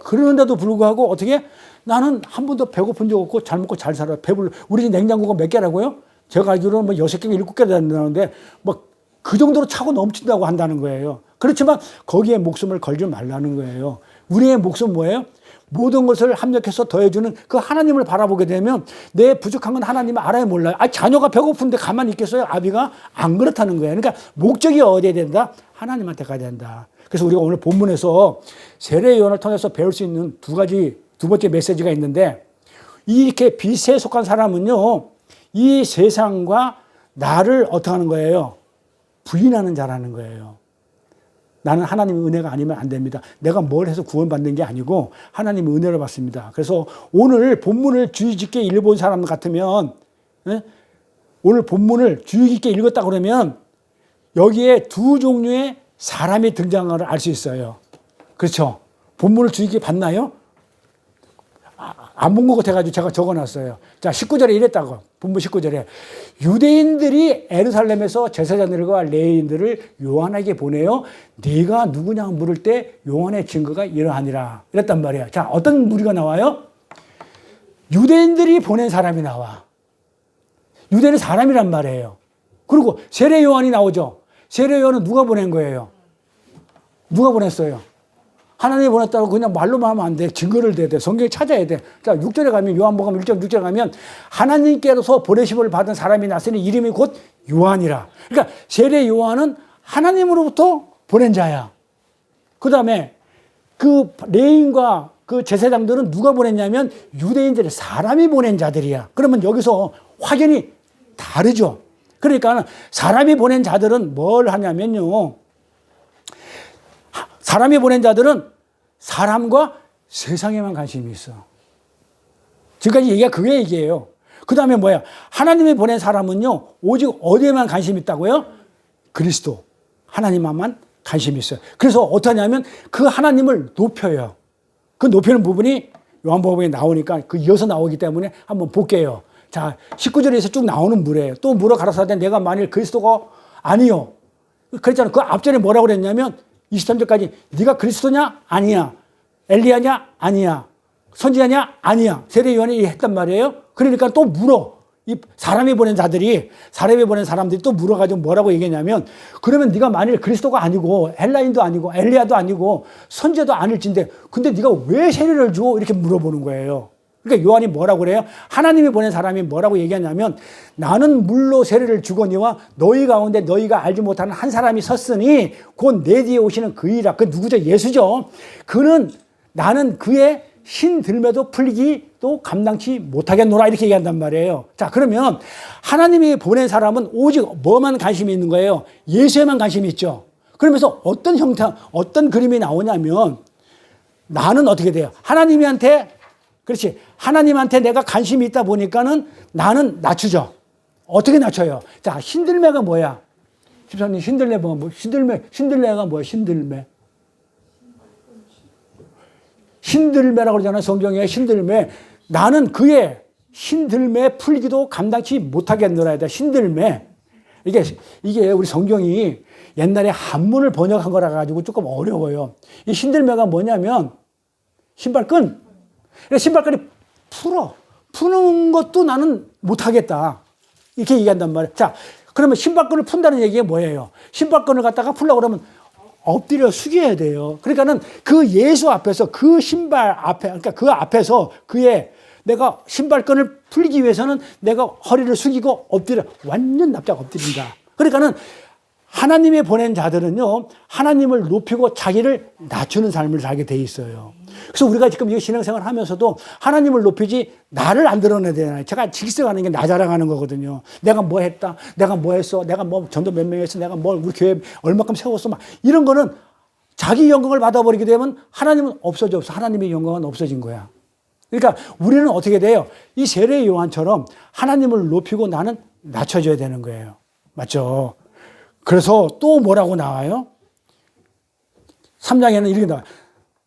그러는데도 불구하고 어떻게 나는 한 번도 배고픈 적 없고 잘 먹고 잘 살아. 배불러. 우리 집 냉장고가 몇 개라고요? 제가 알기로는 뭐 6개, 7개 된다는데 뭐 그 정도로 차고 넘친다고 한다는 거예요. 그렇지만 거기에 목숨을 걸지 말라는 거예요. 우리의 목숨 뭐예요? 모든 것을 합력해서 더해주는 그 하나님을 바라보게 되면 내 부족한 건 하나님은 알아요, 몰라요? 자녀가 배고픈데 가만히 있겠어요? 아비가? 안 그렇다는 거예요. 그러니까 목적이 어디에 된다? 하나님한테 가야 된다. 그래서 우리가 오늘 본문에서 세례 요한을 통해서 배울 수 있는 두 번째 메시지가 있는데, 이렇게 빛에 속한 사람은요, 이 세상과 나를 어떻게 하는 거예요? 부인하는 자라는 거예요. 나는 하나님의 은혜가 아니면 안 됩니다. 내가 뭘 해서 구원받는 게 아니고 하나님의 은혜를 받습니다. 그래서 오늘 본문을 주의 깊게 읽어본 사람 같으면, 오늘 본문을 주의 깊게 읽었다 그러면 여기에 두 종류의 사람이 등장을 알 수 있어요. 그렇죠? 본문을 주의 깊게 봤나요? 안 본 것 같아가지고 제가 적어놨어요. 자, 19절에 이랬다고. 본문 19절에. 유대인들이 에루살렘에서 제사장들과 레위인들을 요한에게 보내어 네가 누구냐 물을 때 요한의 증거가 이러하니라. 이랬단 말이에요. 자, 어떤 무리가 나와요? 유대인들이 보낸 사람이 나와. 유대인은 사람이란 말이에요. 그리고 세례 요한이 나오죠. 세례 요한은 누가 보낸 거예요? 누가 보냈어요? 하나님이 보냈다고 그냥 말로만 하면 안 돼. 증거를 대야 돼. 성경에 찾아야 돼. 자, 6절에 가면, 요한복음 1장 6절에 가면 하나님께로서 보내심을 받은 사람이 났으니 이름이 곧 요한이라. 그러니까 세례 요한은 하나님으로부터 보낸 자야. 그 다음에 그 레위인과 그 제사장들은 누가 보냈냐면 유대인들의 사람이 보낸 자들이야. 그러면 여기서 확연히 다르죠. 그러니까 사람이 보낸 자들은 뭘 하냐면요, 사람이 보낸 자들은 사람과 세상에만 관심이 있어. 지금까지 얘기가 그게 얘기예요. 그 다음에 뭐야? 하나님이 보낸 사람은요, 오직 어디에만 관심이 있다고요? 그리스도. 하나님만 관심이 있어요. 그래서 어떠냐면 그 하나님을 높여요. 그 높이는 부분이 요한복음에 나오니까 그 이어서 나오기 때문에 한번 볼게요. 자, 19절에서 쭉 나오는 물이에요. 또 물어 가라사대 내가 만일 그리스도가 아니요. 그랬잖아요. 그 앞전에 뭐라고 그랬냐면 23절까지 네가 그리스도냐? 아니야. 엘리야냐? 아니야. 선지자냐? 아니야. 세례 요한이 했단 말이에요. 그러니까 또 물어. 이 사람이 보낸 사람들이 또 물어가지고 뭐라고 얘기했냐면, 그러면 네가 만일 그리스도가 아니고 헬라인도 아니고 엘리야도 아니고 선지자도 아닐진데 근데 네가 왜 세례를 줘? 이렇게 물어보는 거예요. 그러니까 요한이 뭐라고 그래요? 하나님이 보낸 사람이 뭐라고 얘기하냐면, 나는 물로 세례를 주거니와 너희 가운데 너희가 알지 못하는 한 사람이 섰으니 곧 내 뒤에 오시는 그이라. 그 누구죠? 예수죠. 그는 나는 그의 신 들매도 풀리기도 감당치 못하겠노라. 이렇게 얘기한단 말이에요. 자, 그러면 하나님이 보낸 사람은 오직 뭐만 관심이 있는 거예요? 예수에만 관심이 있죠. 그러면서 어떤 형태, 어떤 그림이 나오냐면, 나는 어떻게 돼요? 그렇지. 하나님한테 내가 관심이 있다 보니까는 나는 낮추죠. 어떻게 낮춰요? 자, 신들매가 뭐야? 집사님, 신들매가 뭐야? 신들매가 뭐야? 신들매라고 그러잖아요. 성경에 신들매. 나는 그의 신들매 풀기도 감당치 못하겠노라 해야 돼. 신들매. 이게 우리 성경이 옛날에 한문을 번역한 거라 가지고 조금 어려워요. 이 신들매가 뭐냐면 신발끈. 신발끈이 푸는 것도 나는 못하겠다. 이렇게 얘기한단 말이에요. 자, 그러면 신발끈을 푼다는 얘기가 뭐예요? 신발끈을 갖다가 풀려고 그러면 엎드려 숙여야 돼요. 그러니까는 그 예수 앞에서 그 신발 앞에, 그러니까 그 앞에서 내가 신발끈을 풀기 위해서는 내가 허리를 숙이고 완전 납작 엎드린다. 그러니까는 하나님이 보낸 자들은요, 하나님을 높이고 자기를 낮추는 삶을 살게 돼 있어요. 그래서 우리가 지금 이 신앙생활을 하면서도 하나님을 높이지 나를 안 드러내야 되잖아요. 제가 직설하는 게 나 자랑하는 거거든요. 내가 뭐 했다, 내가 뭐 했어, 내가 뭐 전도 몇 명 했어, 내가 뭐 우리 교회 얼마큼 세웠어, 막 이런 거는 자기 영광을 받아버리게 되면 하나님은 없어져. 하나님의 영광은 없어진 거야. 그러니까 우리는 어떻게 돼요? 이 세례 요한처럼 하나님을 높이고 나는 낮춰져야 되는 거예요. 맞죠? 그래서 또 뭐라고 나와요? 3장에는 이렇게 나와요.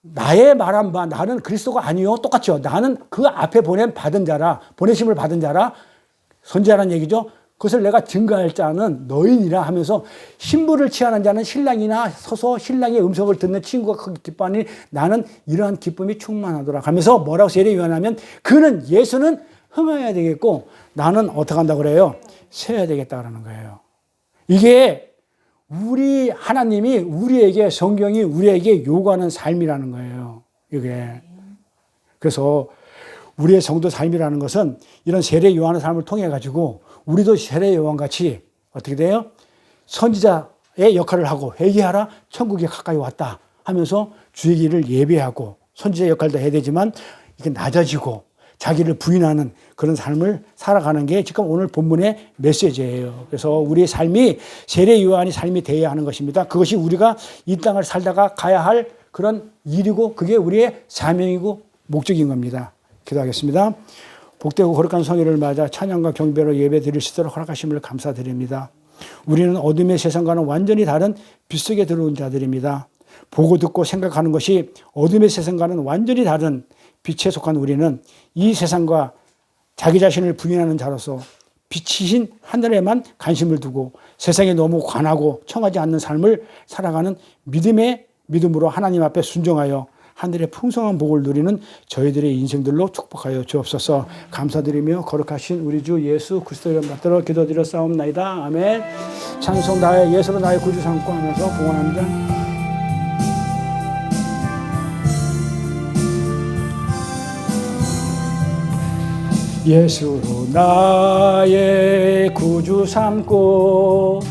나의 말한 바 나는 그리스도가 아니요. 똑같죠. 나는 그 앞에 보내심을 받은 자라, 선지자라는 얘기죠. 그것을 내가 증거할 자는 너희니라 하면서 신부를 취하는 자는 신랑이나 서서 신랑의 음성을 듣는 친구가 크게 기뻐하니 나는 이러한 기쁨이 충만하더라 하면서 뭐라고 세례 요한하면 그는 예수는 흥해야 되겠고 나는 어떻게 한다고 그래요? 세야 되겠다 그러는 거예요. 이게 우리 하나님이 우리에게 성경이 우리에게 요구하는 삶이라는 거예요. 이게. 그래서 우리의 성도 삶이라는 것은 이런 세례 요한의 삶을 통해 가지고 우리도 세례 요한같이 어떻게 돼요? 선지자의 역할을 하고 회개하라 천국이 가까이 왔다 하면서 주의 길을 예배하고 선지자 역할도 해야 되지만 이게 낮아지고 자기를 부인하는 그런 삶을 살아가는 게 지금 오늘 본문의 메시지예요. 그래서 우리의 삶이 세례 요한의 삶이 되어야 하는 것입니다. 그것이 우리가 이 땅을 살다가 가야 할 그런 일이고 그게 우리의 사명이고 목적인 겁니다. 기도하겠습니다. 복되고 거룩한 성회를 맞아 찬양과 경배로 예배 드릴 수 있도록 허락하심을 감사드립니다. 우리는 어둠의 세상과는 완전히 다른 빛 속에 들어온 자들입니다. 보고 듣고 생각하는 것이 어둠의 세상과는 완전히 다른 빛에 속한 우리는 이 세상과 자기 자신을 부인하는 자로서 빛이신 하늘에만 관심을 두고 세상에 너무 관하고 청하지 않는 삶을 살아가는 믿음으로 하나님 앞에 순종하여 하늘의 풍성한 복을 누리는 저희들의 인생들로 축복하여 주옵소서. 감사드리며 거룩하신 우리 주 예수 그리스도의 이름 받들어 기도드려 싸움나이다. 아멘. 찬송 나의 예수로 나의 구주 삼고 하면서 봉헌합니다. 예수로 나의 구주 삼고